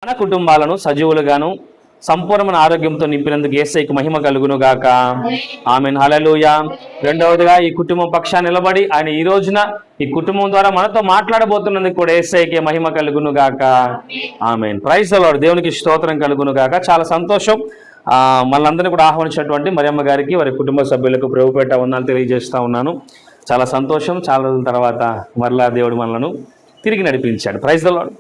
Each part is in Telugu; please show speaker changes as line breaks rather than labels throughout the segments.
మన కుటుంబాలను సజీవులుగాను సంపూర్ణమైన ఆరోగ్యంతో నింపినందుకు యేసయ్యకు మహిమ కలుగును గాక. ఆమేన్, హల్లెలూయా. రెండవదిగా ఈ కుటుంబం పక్షాన నిలబడి ఆయన ఈ రోజున ఈ కుటుంబం ద్వారా మనతో మాట్లాడబోతున్నందుకు కూడా యేసయ్యకి మహిమ కలుగును గాక. ఆమేన్. Praise the Lord. దేవునికి స్తోత్రం కలుగును గాక. చాలా సంతోషం. మనందరినీ కూడా ఆహ్వానించినటువంటి మరియమ్మ గారికి వారి కుటుంబ సభ్యులకు ప్రభుపేట వందనాలు తెలియజేస్తా ఉన్నాను. చాలా సంతోషం. చాలా రోజుల తర్వాత మరలా దేవుడు మనలను తిరిగి నడిపించాడు. Praise the Lord.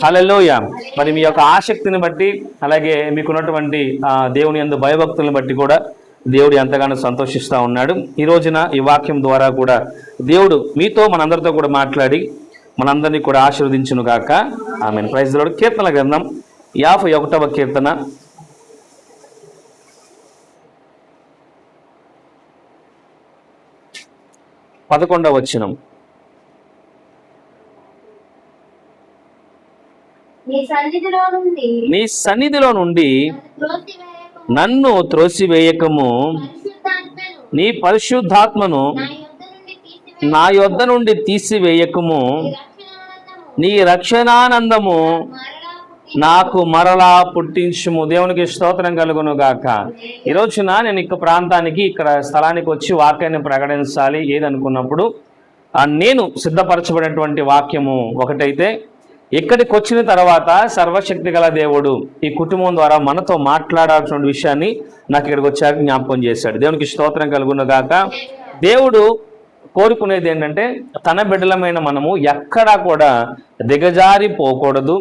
హల్లెలూయా. మరి మీ యొక్క ఆసక్తిని బట్టి అలాగే మీకున్నటువంటి దేవుని యందు భయభక్తులను బట్టి కూడా దేవుడు ఎంతగానో సంతోషిస్తూ ఉన్నాడు. ఈ రోజున ఈ వాక్యం ద్వారా కూడా దేవుడు మీతో మనందరితో కూడా మాట్లాడి మనందరినీ కూడా ఆశీర్వదించును గాక. ఆమేన్. Praise the Lord. కీర్తన గ్రంథం 51వ కీర్తన 11వ వచనం. నీ సన్నిధిలో నుండి నన్ను త్రోసివేయకము, నీ పరిశుద్ధాత్మను నా యొద్ద నుండి తీసివేయకము, నీ రక్షణానందము నాకు మరలా పుట్టించుము. దేవునికి స్తోత్రం కలుగును గాక. ఈ రోజున నేను ఇక్కడ ప్రాంతానికి ఇక్కడ స్థలానికి వచ్చి వాక్యాన్ని ప్రకటించాలి ఏదనుకున్నప్పుడు నేను సిద్ధపరచబడినటువంటి వాక్యము ఒకటైతే, ఇక్కడికి వచ్చిన తర్వాత సర్వశక్తి గల దేవుడు ఈ కుటుంబం ద్వారా మనతో మాట్లాడాల్సిన విషయాన్ని నాకు ఇక్కడికి వచ్చాక జ్ఞాపకం చేశాడు. దేవునికి స్తోత్రం కలుగును గాక. దేవుడు కోరుకునేది ఏంటంటే తన బిడ్డలమైన మనము ఎక్కడా కూడా దిగజారిపోకూడదు,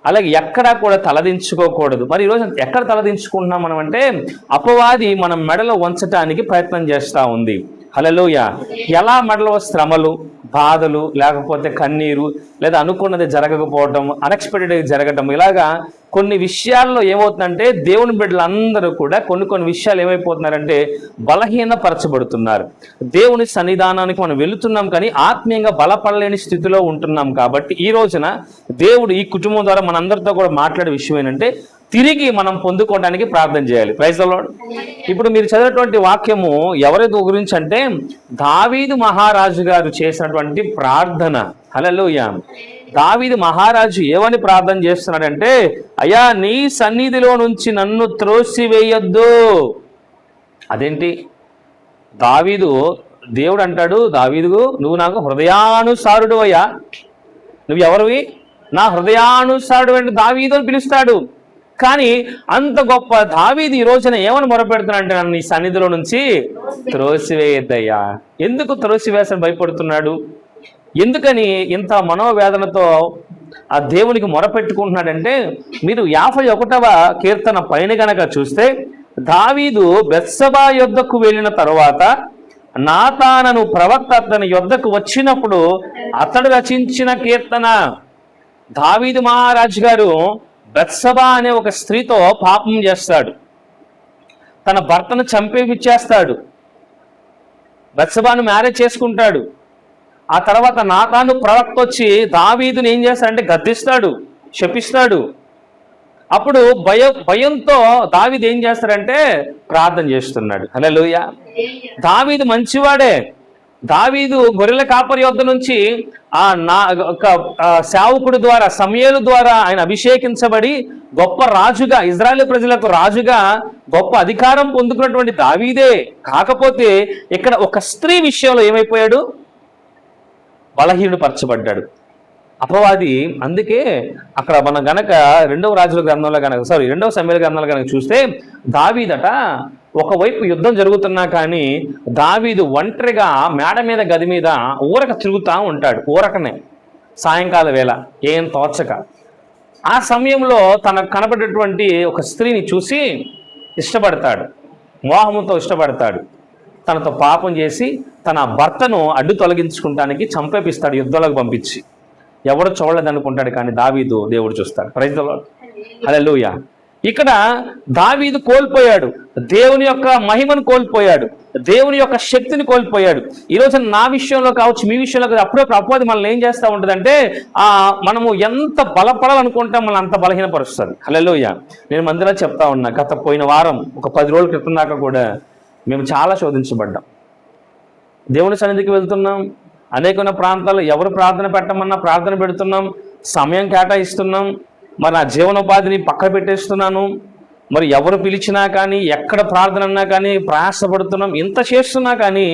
అలాగే ఎక్కడా కూడా తలదించుకోకూడదు. మరి ఈరోజు ఎక్కడ తలదించుకుంటున్నాం మనం అంటే, అపవాది మనం మెడలో వంచటానికి ప్రయత్నం చేస్తూ ఉంది. హల్లెలూయా. ఎలా మెడలో శ్రమలు, బాధలు, లేకపోతే కన్నీరు, లేదా అనుకున్నది జరగకపోవటం, అన్ఎక్స్పెక్టెడ్గా జరగటం, ఇలాగా కొన్ని విషయాల్లో ఏమవుతుందంటే దేవుని బిడ్డలందరూ కూడా కొన్ని విషయాలు ఏమైపోతున్నారంటే బలహీనపరచబడుతున్నారు. దేవుని సన్నిధానానికి మనం వెళుతున్నాం కానీ ఆత్మీయంగా బలపడలేని స్థితిలో ఉంటున్నాం. కాబట్టి ఈ రోజున దేవుడు ఈ కుటుంబం ద్వారా మనందరితో కూడా మాట్లాడే విషయం ఏంటంటే తిరిగి మనం పొందుకోవడానికి ప్రార్థన చేయాలి. Praise the lord. ఇప్పుడు మీరు చదివినటువంటి వాక్యము ఎవరి గురించి అంటే దావీదు మహారాజు గారు చేసినటువంటి ప్రార్థన. హల్లెలూయా. దావీదు మహారాజు ఏమని ప్రార్థన చేస్తున్నాడంటే, అయ్యా నీ సన్నిధిలో నుంచి నన్ను త్రోసివేయొద్దు. అదేంటి? దేవుడు అంటాడు దావీదు, నువ్వు నాకు హృదయానుసారుడు అయ్యా, నువ్వు ఎవరివి? నా హృదయానుసారుడు అంటే దావీదు అని పిలుస్తాడు. కానీ అంత గొప్ప దావీదు ఈ రోజున ఏమని మొరపెడుతున్నాడంటే, నన్ను నీ సన్నిధిలో నుంచి త్రోసివేయద్దయ్యా. ఎందుకు త్రోసివేసని భయపడుతున్నాడు? ఎందుకని ఇంత మనోవేదనతో ఆ దేవునికి మొరపెట్టుకుంటున్నాడంటే, మీరు 51వ కీర్తన పైన గనక చూస్తే, దావీదు బెత్షెబా యొద్దకు వెళ్ళిన తరువాత నాతానను ప్రవక్త అతని యొద్దకు వచ్చినప్పుడు అతడు రచించిన కీర్తన. దావీదు మహారాజు గారు బెత్షెబా అనే ఒక స్త్రీతో పాపం చేస్తాడు, తన భర్తను చంపేపిచ్చేస్తాడు, బెత్షెబాను మ్యారేజ్ చేసుకుంటాడు. ఆ తర్వాత నాతాను ప్రవక్త వచ్చి దావీదుని ఏం చేస్తాడంటే గద్దిస్తాడు, శపిస్తాడు. అప్పుడు భయంతో దావీదు ఏం చేస్తాడంటే ప్రార్థన చేస్తున్నాడు. హల్లెలూయా. దావీదు మంచివాడే. దావీదు గొర్రెల కాపరి యొద్ద నుంచి సేవకుడి ద్వారా సమూయేలు ద్వారా ఆయన అభిషేకించబడి గొప్ప రాజుగా, ఇజ్రాయేలు ప్రజలకు రాజుగా గొప్ప అధికారం పొందుకున్నటువంటి దావీదే. కాకపోతే ఇక్కడ ఒక స్త్రీ విషయంలో ఏమైపోయాడు? బలహీనపరచబడ్డాడు అపవాది. అందుకే అక్కడ మనం గనక 2వ రాజుల గ్రంథంలో కనుక 2వ సమూయేలు గ్రంథంలో కనుక చూస్తే దావీదట ఒకవైపు యుద్ధం జరుగుతున్నా కానీ దావీదు ఒంటరిగా మేడ మీద గది మీద ఊరక తిరుగుతూ ఉంటాడు. ఊరకనే సాయంకాల వేళ ఏం తోచక ఆ సమయంలో తనకు కనబడేటువంటి ఒక స్త్రీని చూసి ఇష్టపడతాడు, మోహంతో ఇష్టపడతాడు. తనతో పాపం చేసి తన భర్తను అడ్డు తొలగించుకుంటానికి చంపేపిస్తాడు, యుద్ధాలకు పంపించి. ఎవడు చూడలేదనుకుంటాడు కానీ దేవుడు చూస్తాడు. Praise the Lord. హల్లెలూయా. ఇక్కడ దావీదు కోల్పోయాడు, దేవుని యొక్క మహిమను కోల్పోయాడు, దేవుని యొక్క శక్తిని కోల్పోయాడు. ఈరోజు నా విషయంలో కావచ్చు, మీ విషయంలో కావచ్చు, అప్పుడప్పుడు అపవాది మనల్ని ఏం చేస్తూ ఉంటుందంటే మనము ఎంత బలపడాలనుకుంటాం మనం అంత బలహీనపరుస్తుంది. హల్లెలూయా. నేను మందిలో చెప్తా ఉన్నా, పోయిన వారం ఒక 10 రోజుల క్రితం దాకా కూడా మేము చాలా శోధించబడ్డాం. దేవుని సన్నిధికి వెళ్తున్నాం, అనేకమైన ప్రాంతాల్లో ఎవరు ప్రార్థన పెట్టమన్నా ప్రార్థన పెడుతున్నాం, సమయం కేటాయిస్తున్నాం, మరి నా జీవనోపాధిని పక్కన పెట్టేస్తున్నాను, మరి ఎవరు పిలిచినా కానీ, ఎక్కడ ప్రార్థన అన్నా కానీ ప్రయాసపడుతున్నాం, ఇంత చేస్తున్నా కానీ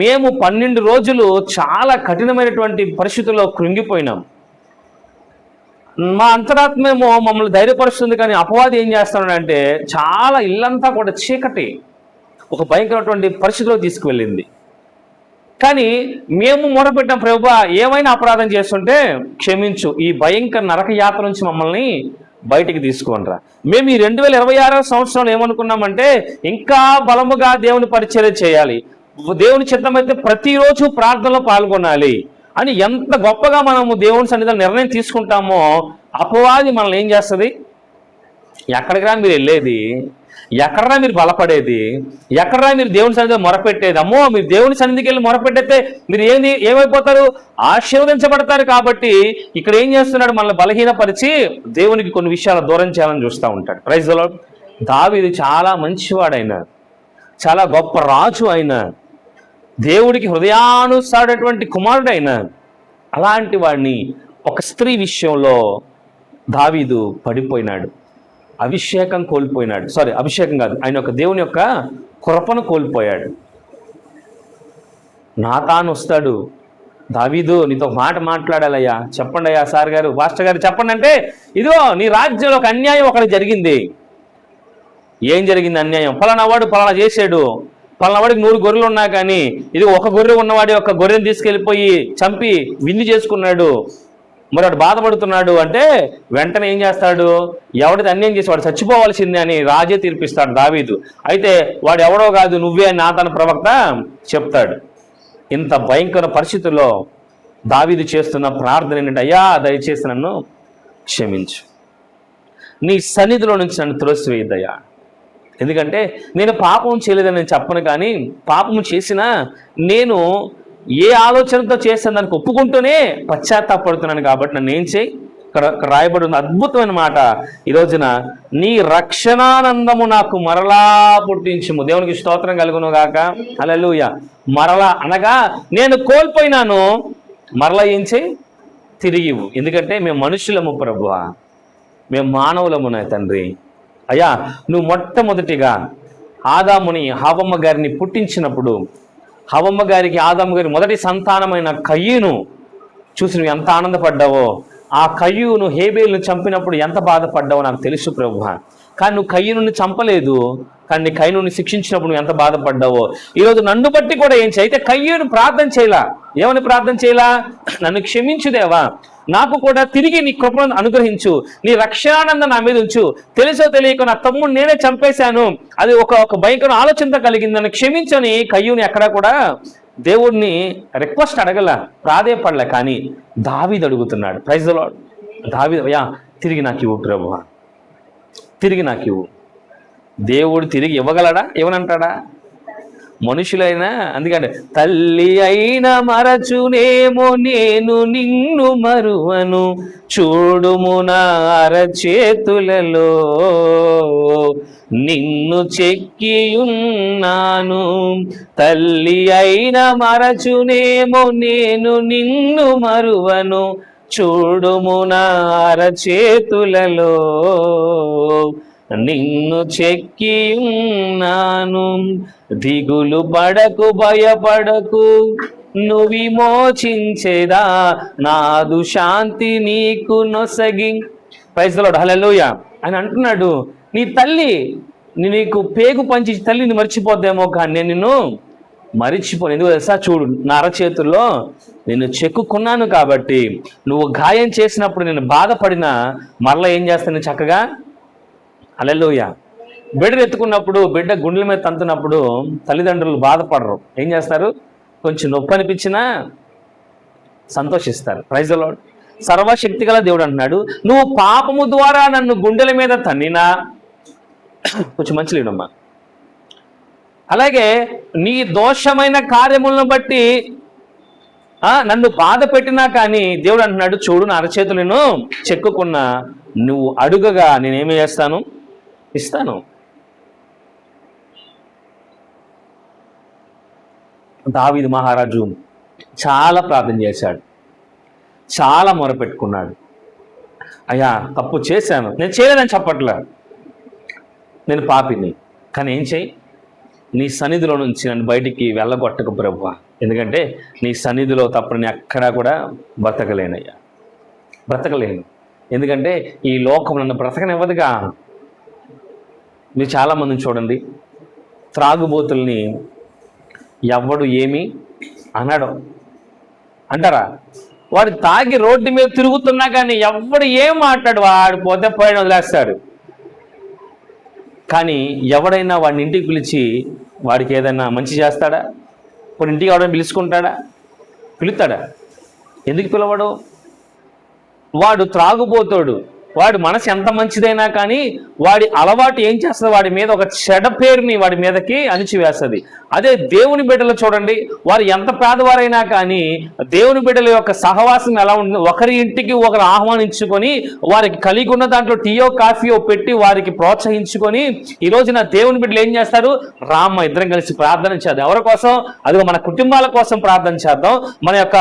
మేము 12 రోజులు చాలా కఠినమైనటువంటి పరిస్థితుల్లో కృంగిపోయినాం. మా అంతరాత్మేమో మమ్మల్ని ధైర్యపరుస్తుంది, కానీ అపవాది ఏం చేస్తున్నాడంటే చాలా ఇల్లంతా కూడా చీకటి, ఒక భయంకరమైనటువంటి పరిస్థితిలో తీసుకువెళ్ళింది. కానీ మేము మొరపెట్టాం, ప్రభువా ఏమైనా అపరాధం చేస్తుంటే క్షమించు, ఈ భయంకర నరక యాత్ర నుంచి మమ్మల్ని బయటికి తీసుకునిరా. మేము ఈ 2026 సంవత్సరంలో ఏమనుకున్నామంటే ఇంకా బలముగా దేవుని పరిచర్య చేయాలి, దేవుని చిత్తమైతే ప్రతిరోజు ప్రార్థనలో పాల్గొనాలి అని ఎంత గొప్పగా మనము దేవుని సన్నిధిలో నిర్ణయం తీసుకుంటామో, అపవాది మనల్ని ఏం చేస్తుంది, ఎక్కడికి రా మీరు వెళ్ళేది, ఎక్కడరా మీరు బలపడేది, ఎక్కడరా మీరు దేవుని సన్నిధిలో మొరపెట్టేది, అమ్మో మీరు దేవుని సన్నిధికి వెళ్ళి మొరపెట్టేస్తే మీరు ఏమైపోతారు, ఆశీర్వదించబడతారు. కాబట్టి ఇక్కడ ఏం చేస్తున్నాడు, మనల్ని బలహీనపరిచి దేవునికి కొన్ని విషయాలు దూరం చేయాలని చూస్తూ ఉంటాడు. Praise the lord. దావీదు చాలా మంచివాడైన, చాలా గొప్ప రాజు అయిన, దేవుడికి హృదయానుసారమైనటువంటి కుమారుడైన అలాంటి వాడిని ఒక స్త్రీ విషయంలో దావీదు పడిపోయినాడు, అభిషేకం కోల్పోయినాడు. అభిషేకం కాదు, ఆయన యొక్క దేవుని యొక్క కృపను కోల్పోయాడు. నాతాను వస్తాడు, దావీదు నీతో మాట మాట్లాడాలయ్యా, చెప్పండి అయ్యా సార్ గారు, పాస్టర్ గారు చెప్పండి అంటే, ఇదిగో నీ రాజ్యంలో ఒక అన్యాయం ఒకటి జరిగింది. ఏం జరిగింది అన్యాయం, ఫలానా వాడు ఫలానా చేశాడు, ఫలానా వాడికి 100 గొర్రెలు ఉన్నా కానీ ఇది ఒక గొర్రె ఉన్నవాడి ఒక గొర్రెని తీసుకెళ్ళిపోయి చంపి విందు చేసుకున్నాడు, మరి వాడు బాధపడుతున్నాడు అంటే వెంటనే ఏం చేస్తాడు, ఎవడితే అన్యాయం చేసి వాడు చచ్చిపోవాల్సిందే అని రాజే తీర్పిస్తాడు దావీదు. అయితే వాడు ఎవడో కాదు నువ్వే అని నాతాను ప్రవక్త చెప్తాడు. ఇంత భయంకర పరిస్థితుల్లో దావీదు చేస్తున్న ప్రార్థన ఏంటంటే, అయ్యా దయచేసి నన్ను క్షమించు, నీ సన్నిధిలో నుంచి నన్ను త్రోసివేయద్దయ్యా, ఎందుకంటే నేను పాపం చేయలేదని నేను చెప్పను, కానీ పాపం చేసినా నేను ఏ ఆలోచనతో చేస్తాను దానికి ఒప్పుకుంటూనే పశ్చాత్తాపడుతున్నాను. కాబట్టి నన్ను ఏం చేయి, ఇక్కడ రాయబడి ఉన్న అద్భుతమైన మాట ఈ రోజున, నీ రక్షణానందము నాకు మరలా పుట్టించుము. దేవునికి స్తోత్రం కలుగును గాక. హల్లెలూయా. మరలా అనగా నేను కోల్పోయినాను, మరలా ఏం చేయి, తిరిగి ఇవ్వు. ఎందుకంటే మేము మనుషులము ప్రభువా, మేము మానవులము నా తండ్రి. అయ్యా నువ్వు మొట్టమొదటిగా ఆదాముని హవ్వమ్మ గారిని పుట్టించినప్పుడు, హవ్వమ్మ గారికి ఆదాము గారి మొదటి సంతానమైన కయ్యూను చూసి నువ్వు ఎంత ఆనందపడ్డావో, ఆ కయ్యూను హేబేలును చంపినప్పుడు ఎంత బాధపడ్డావో నాకు తెలుసు ప్రభువా. కానీ నువ్వు కయ్యూను చంపలేదు, కానీ కయ్యూను శిక్షించినప్పుడు నువ్వు ఎంత బాధపడ్డావో ఈరోజు నన్ను బట్టి కూడా ఏం చేయి. అయితే కయ్యూను ప్రార్థన చేయలా, ఏమని ప్రార్థన చేయలా, నన్ను క్షమించుదేవా, నాకు కూడా తిరిగి నీ కృపను అనుగ్రహించు, నీ రక్షణానందం నా మీద ఉంచు, తెలుసో తెలియక నా తమ్ముడు నేనే చంపేశాను, అది ఒక భయంకర ఆలోచనతో కలిగింది, నన్ను క్షమించని కయ్యూని ఎక్కడా కూడా దేవుడిని రిక్వెస్ట్ అడగల, ప్రాధేయపడలే. కానీ దావీదు అడుగుతున్నాడు. Praise the lord. దావీదు, అయ్యా తిరిగి నాకు ఇవ్వు ప్రభువా, తిరిగి నాకు ఇవ్వు. దేవుడు తిరిగి ఇవ్వగలడా, ఇవ్వనంటాడా? మనుషులైనా అందుకంటే తల్లి అయిన మరచునేమో నేను నిన్ను మరువను, చూడుము నా అరచేతులలో నిన్ను చెక్కియున్నాను. తల్లి అయిన మరచునేమో నేను నిన్ను మరువను, చూడుము నా అరచేతులలో నిన్ను చెక్కియున్నాను. దిగులు పడకు భయపడకు నువ్వు విమోచించేదా, నాదు శాంతి నీకు నొసగి. Praise the Lord. హల్లెలూయా. అని అంటున్నాడు, నీ తల్లి నీకు పేగు పంచి తల్లిని మర్చిపోద్దేమో, కానీ నేను నిన్ను మరిచిపోను. ఎందుకు తెలుసా, చూడు నా అరచేతుల్లో నేను చెక్కుకున్నాను. కాబట్టి నువ్వు గాయం చేసినప్పుడు నేను బాధపడినా మరలా ఏం చేస్తాను చక్కగా. హల్లెలూయా. బిడ్డను ఎత్తుకున్నప్పుడు బిడ్డ గుండెల మీద తంతున్నప్పుడు తల్లిదండ్రులు బాధపడరు, ఏం చేస్తారు, కొంచెం నొప్పి అనిపించినా సంతోషిస్తారు. Praise the lord. సర్వశక్తి గల దేవుడు అంటున్నాడు, నువ్వు పాపము ద్వారా నన్ను గుండెల మీద తన్నినా, కొంచెం మంచి లేడమ్మా, అలాగే నీ దోషమైన కార్యములను బట్టి నన్ను బాధ పెట్టినా కానీ దేవుడు అంటున్నాడు, చూడు నా అరచేతులను చెక్కుకున్నా, నువ్వు అడుగగా నేనేమి చేస్తాను, ఇస్తాను. దావీదు మహారాజు చాలా ప్రార్థన చేశాడు, చాలా మొరపెట్టుకున్నాడు. అయ్యా తప్పు చేశాను, నేను చేయలేదని చెప్పట్లే, నేను పాపిని, కానీ ఏం చేయి, నీ సన్నిధిలో నుంచి నన్ను బయటికి వెళ్ళగొట్టకు ప్రభువా, ఎందుకంటే నీ సన్నిధిలో తప్ప నేను ఎక్కడా కూడా బ్రతకలేనయ్యా, బ్రతకలేను, ఎందుకంటే ఈ లోకం నన్ను బ్రతకనివ్వదుగా. మీరు చాలామందిని చూడండి, త్రాగుబోతుల్ని ఎవడు ఏమి అనడం అంటారా? వాడు తాగి రోడ్డు మీద తిరుగుతున్నా కానీ ఎవడు ఏం మాట్లాడు, వాడు పోతే పోయిన వదిలేస్తాడు. కానీ ఎవడైనా వాడిని ఇంటికి పిలిచి వాడికి ఏదైనా మంచి చేస్తాడా? ఇప్పుడు ఇంటికి ఎవడైనా పిలుచుకుంటాడా? పిలుస్తాడా? ఎందుకు పిలవడు? వాడు త్రాగుబోతాడు, వాడి మనసు ఎంత మంచిదైనా కానీ వాడి అలవాటు ఏం చేస్తుంది, వాడి మీద ఒక చెడ్డ పేరుని వాడి మీదకి అణిచివేస్తుంది. అదే దేవుని బిడ్డలు చూడండి, వారు ఎంత పేదవారైనా కానీ దేవుని బిడ్డల యొక్క సహవాసం ఎలా ఉంటుంది, ఒకరి ఇంటికి ఒకరు ఆహ్వానించుకొని వారికి కలిగి ఉన్న దాంట్లో టీయో కాఫీయో పెట్టి వారికి ప్రోత్సహించుకొని ఈ రోజున దేవుని బిడ్డలు ఏం చేస్తారు, రామ్మ ఇద్దరం కలిసి ప్రార్థన చేద్దాం. ఎవరి కోసం? అదిగో మన కుటుంబాల కోసం ప్రార్థన చేద్దాం, మన యొక్క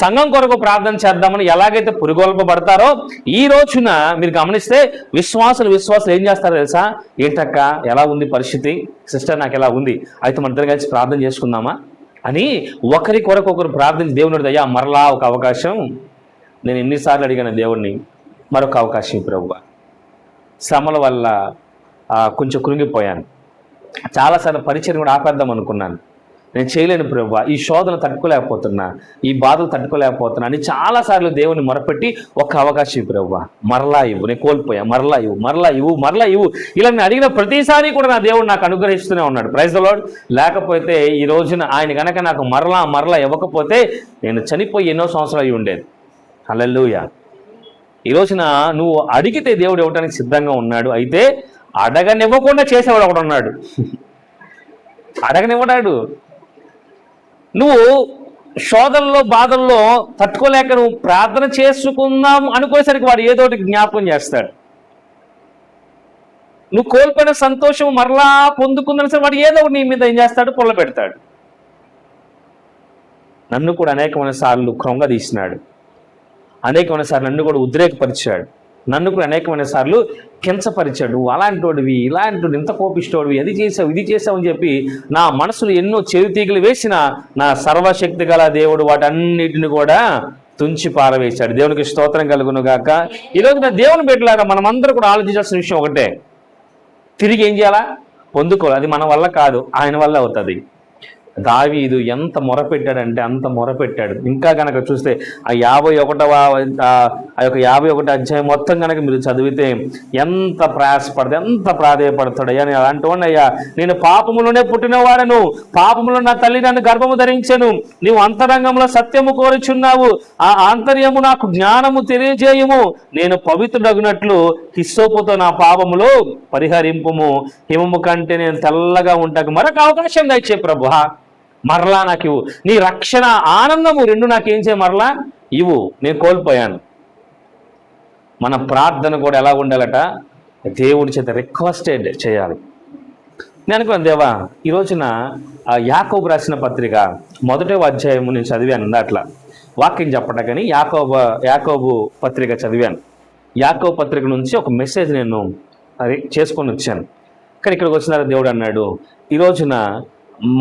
సంఘం కొరకు ప్రార్థన చేద్దామని ఎలాగైతే పురుగొల్పబడతారో ఈ రోజున మీరు గమనిస్తే విశ్వాసులు ఏం చేస్తారో తెలుసా? ఏంటక్క ఎలా ఉంది పరిస్థితి, సిస్టర్ నాకు ఎలా ఉంది, అయితే మన ఇద్దరం కలిసి ప్రార్థన చేసుకుందామా అని ఒకరి కొరకు ఒకరు ప్రార్థన. దేవుని అయ్యా మరలా ఒక అవకాశం, నేను ఎన్నిసార్లు అడిగాను దేవుణ్ణి, మరొక అవకాశం ప్రభువా. శ్రమల వల్ల కొంచెం కృంగిపోయాను, చాలాసార్లు పరిచయం కూడా ఆపేద్దాం అనుకున్నాను, నేను చేయలేను ప్రభువా, ఈ శోధన తట్టుకోలేకపోతున్నా, ఈ బాధలు తట్టుకోలేకపోతున్నా అని చాలాసార్లు దేవుని మొరపెట్టి ఒక అవకాశం ఇవ్వు ప్రభువా, మరలా ఇవ్వు, నేను కోల్పోయా, మరలా ఇవ్వు ఇలా నేను అడిగిన ప్రతిసారి కూడా నా దేవుడు నాకు అనుగ్రహిస్తూనే ఉన్నాడు. Praise the lord. లేకపోతే ఈ రోజున ఆయన కనుక నాకు మరలా ఇవ్వకపోతే నేను చనిపోయి ఎన్నో సంవత్సరాలు అయి ఉండేది. హల్లెలూయా. ఈ రోజున నువ్వు అడిగితే దేవుడు ఇవ్వడానికి సిద్ధంగా ఉన్నాడు. అయితే అడగనివ్వకుండా చేసేవాడు ఒకడు ఉన్నాడు, అడగనివ్వడాడు. నువ్వు శోధనలో బాధల్లో తట్టుకోలేక నువ్వు ప్రార్థన చేసుకుందాం అనుకునేసరికి వాడు ఏదో ఒకటి జ్ఞాపకం చేస్తాడు. నువ్వు కోల్పోయిన సంతోషం మరలా పొందుకుందని సరే వాడు ఏదో ఒకటి నీ మీద ఏం చేస్తాడు, పొల్ల పెడతాడు. నన్ను కూడా అనేకమైన సార్లు కృంగదీసినాడు, అనేకమైన సార్లు నన్ను కూడా ఉద్రేకపరిచాడు, నన్ను కూడా అనేకమైన సార్లు కించపరిచాడు. నువ్వు అలాంటి వాడివి, ఇలాంటి ఇంత కోపిష్టోడివి, అది చేసావు ఇది చేసావు అని చెప్పి నా మనసులో ఎన్నో చెవితీగలు వేసిన నా సర్వశక్తి గల దేవుడు వాటన్నిటిని కూడా తుంచి పారవేశాడు. దేవునికి స్తోత్రం కలుగును గాక. ఈరోజు నా దేవుని బిడ్డలాగా మనమందరూ కూడా ఆలోచించాల్సిన విషయం ఒకటే, తిరిగి ఏం చేయాలా? పొందుకోవాలి. అది మన వల్ల కాదు, ఆయన వల్ల అవుతుంది. దావీదు ఎంత మొరపెట్టాడంటే అంత మొరపెట్టాడు. ఇంకా కనుక చూస్తే ఆ 51వ అధ్యాయం మొత్తం కనుక మీరు చదివితే ఎంత ప్రయాసపడతాడు, ఎంత ప్రాధేయపడతాడు. అయ్యా నేను అలాంటి వాడిని, అయ్యా నేను పాపములోనే పుట్టినవాడను, పాపములో నా తల్లి నన్ను గర్భము ధరించెను, నీవు అంతరంగంలో సత్యము కోరుచున్నావు, ఆ ఆంతర్యము నాకు జ్ఞానము తెలియజేయము, నేను పవిత్రుడగునట్లు హిస్సోపుతో నా పాపములో పరిహరింపుము, హిమము కంటే నేను తెల్లగా ఉంటాకు మరొక అవకాశం దయచే ప్రభువా, మరలా నాకు ఇవ్వు, నీ రక్షణ ఆనందము రెండు నాకేం చేయ మరలా ఇవ్వు, నేను కోల్పోయాను. మన ప్రార్థన కూడా ఎలా ఉండాలట, దేవుడి చేత రిక్వెస్టెడ్ చేయాలి. నేను అనుకున్నాను, దేవా ఈ రోజున యాకోబు రాసిన పత్రిక 1వ అధ్యాయము నేను చదివాను, అట్లా వాక్యం చెప్పడం కానీ యాకోబు పత్రిక చదివాను. యాకోబు పత్రిక నుంచి ఒక మెసేజ్ నేను చేసుకొని వచ్చాను. కానీ ఇక్కడికి వచ్చిన దేవుడు అన్నాడు, ఈ రోజున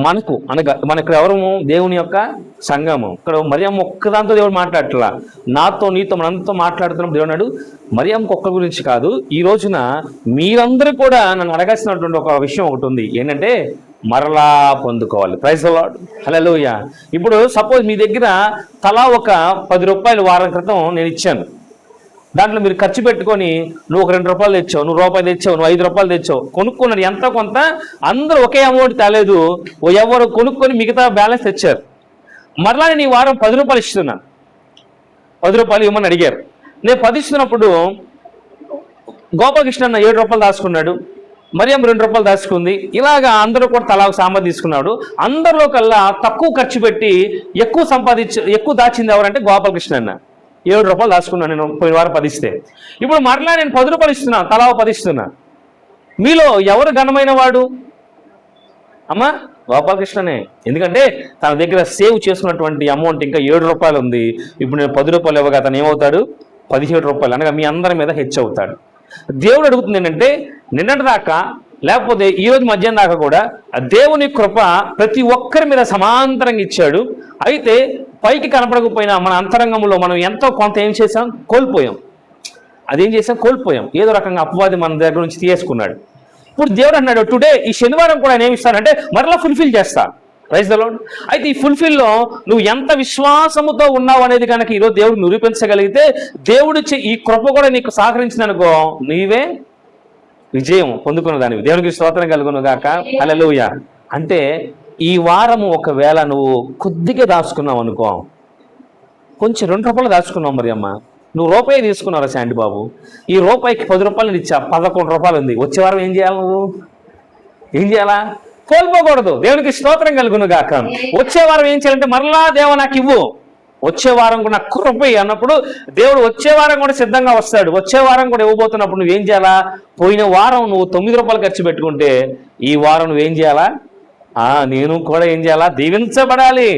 మనకు అనగా మన ఇక్కడ ఎవరము, దేవుని యొక్క సంఘము. ఇక్కడ మరియమ్మ ఒక్కదాంతో దేవుడు మాట్లాడట్లా, నాతో నీతో మనందరితో మాట్లాడుతున్నప్పుడు దేవుడు అన్నాడు, మరియమ్మకు ఒక్క గురించి కాదు, ఈ రోజున మీరందరూ కూడా నన్ను అడగాల్సినటువంటి ఒక విషయం ఒకటి ఉంది, ఏంటంటే మరలా పొందుకోవాలి. Praise the Lord. హల్లెలూయా. ఇప్పుడు సపోజ్ మీ దగ్గర తలా ఒక 10 రూపాయలు వారం క్రితం నేను ఇచ్చాను, దాంట్లో మీరు ఖర్చు పెట్టుకొని నువ్వు ఒక 2 రూపాయలు తెచ్చావు, నువ్వు రూపాయలు తెచ్చావు, నువ్వు 5 రూపాయలు తెచ్చావు, కొనుక్కున్నాడు ఎంతో కొంత, అందరూ ఒకే అమౌంట్ తేలేదు, ఎవరు కొనుక్కొని మిగతా బ్యాలెన్స్ తెచ్చారు. మరలా నేను ఈ వారం 10 రూపాయలు ఇస్తున్నాను, 10 రూపాయలు ఇవ్వమని అడిగారు. నేను 10 ఇస్తున్నప్పుడు గోపాలకృష్ణ 7 రూపాయలు దాచుకున్నాడు, మరియమ్మ 2 రూపాయలు దాచుకుంది, ఇలాగా అందరూ కూడా తలా ఒక సాంబార్ తీసుకున్నాడు. అందరిలో కల్లా తక్కువ ఖర్చు పెట్టి ఎక్కువ దాచింది ఎవరంటే గోపాలకృష్ణ అన్న. 7 రూపాయలు దాచుకున్నాను నేను పోయిన వారం 10 ఇస్తే. ఇప్పుడు మరలా నేను 10 రూపాయలు ఇస్తున్నా, తలా 10 ఇస్తున్నా. మీలో ఎవరు ఘనమైన వాడు? అమ్మా గోపాలకృష్ణనే. ఎందుకంటే తన దగ్గర సేవ్ చేసుకున్నటువంటి అమౌంట్ ఇంకా 7 రూపాయలు ఉంది. ఇప్పుడు నేను 10 రూపాయలు ఇవ్వగా తను ఏమవుతాడు? రూపాయలు అనగా మీ అందరి మీద హెచ్చవుతాడు. దేవుడు అడుగుతుంది ఏంటంటే, నిన్నటి దాకా లేకపోతే ఈరోజు మధ్యాహ్నం దాకా కూడా దేవుని కృప ప్రతి ఒక్కరి మీద సమాంతరంగా ఇచ్చాడు. అయితే పైకి కనపడకపోయినా మన అంతరంగంలో మనం ఎంతో కొంత ఏం చేసాం, కోల్పోయాం. అదేం చేసాం, కోల్పోయాం. ఏదో రకంగా అపవాది మన దగ్గర నుంచి తీసుకున్నాడు. ఇప్పుడు దేవుడు అన్నాడు, టుడే ఈ శనివారం కూడా నేను ఏమి ఇస్తానంటే మరలా ఫుల్ఫిల్ చేస్తా. Praise the lord. అయితే ఈ ఫుల్ఫిల్లో నువ్వు ఎంత విశ్వాసముతో ఉన్నావు అనేది కనుక ఈరోజు దేవుడు నిరూపించగలిగితే, దేవుడిచ్చే ఈ కృప కూడా నీకు సహకరించిననుకో, నీవే విజయం పొందుకున్న దానివి. దేవునికి స్తోత్రం కలుగును గాక. హల్లెలూయా. అంటే ఈ వారము ఒకవేళ నువ్వు కొద్దిగా దాచుకున్నావు అనుకో, కొంచెం 2 రూపాయలు దాచుకున్నావు. మరి అమ్మ నువ్వు రూపాయి తీసుకున్నారా శాండి బాబు, ఈ రూపాయికి 10 రూపాయలు ఇచ్చా, 11 రూపాయలు ఉంది. వచ్చే వారం ఏం చేయాలి, నువ్వు ఏం చేయాలా, కోల్పోకూడదు. దేవునికి స్తోత్రం కలుగును గాక. వచ్చే వారం ఏం చేయాలంటే మరలా దేవ నాకు ఇవ్వు, వచ్చే వారం కూడా నాకు కృప అన్నప్పుడు దేవుడు వచ్చే వారం కూడా సిద్ధంగా వస్తాడు. వచ్చే వారం కూడా ఇవ్వబోతున్నప్పుడు నువ్వేం చేయాలా, పోయిన వారం నువ్వు 9 రూపాయలు ఖర్చు పెట్టుకుంటే ఈ వారం నువ్వేం చేయాలా, నేను కూడా ఏం చేయాలా, దీవించబడాలి.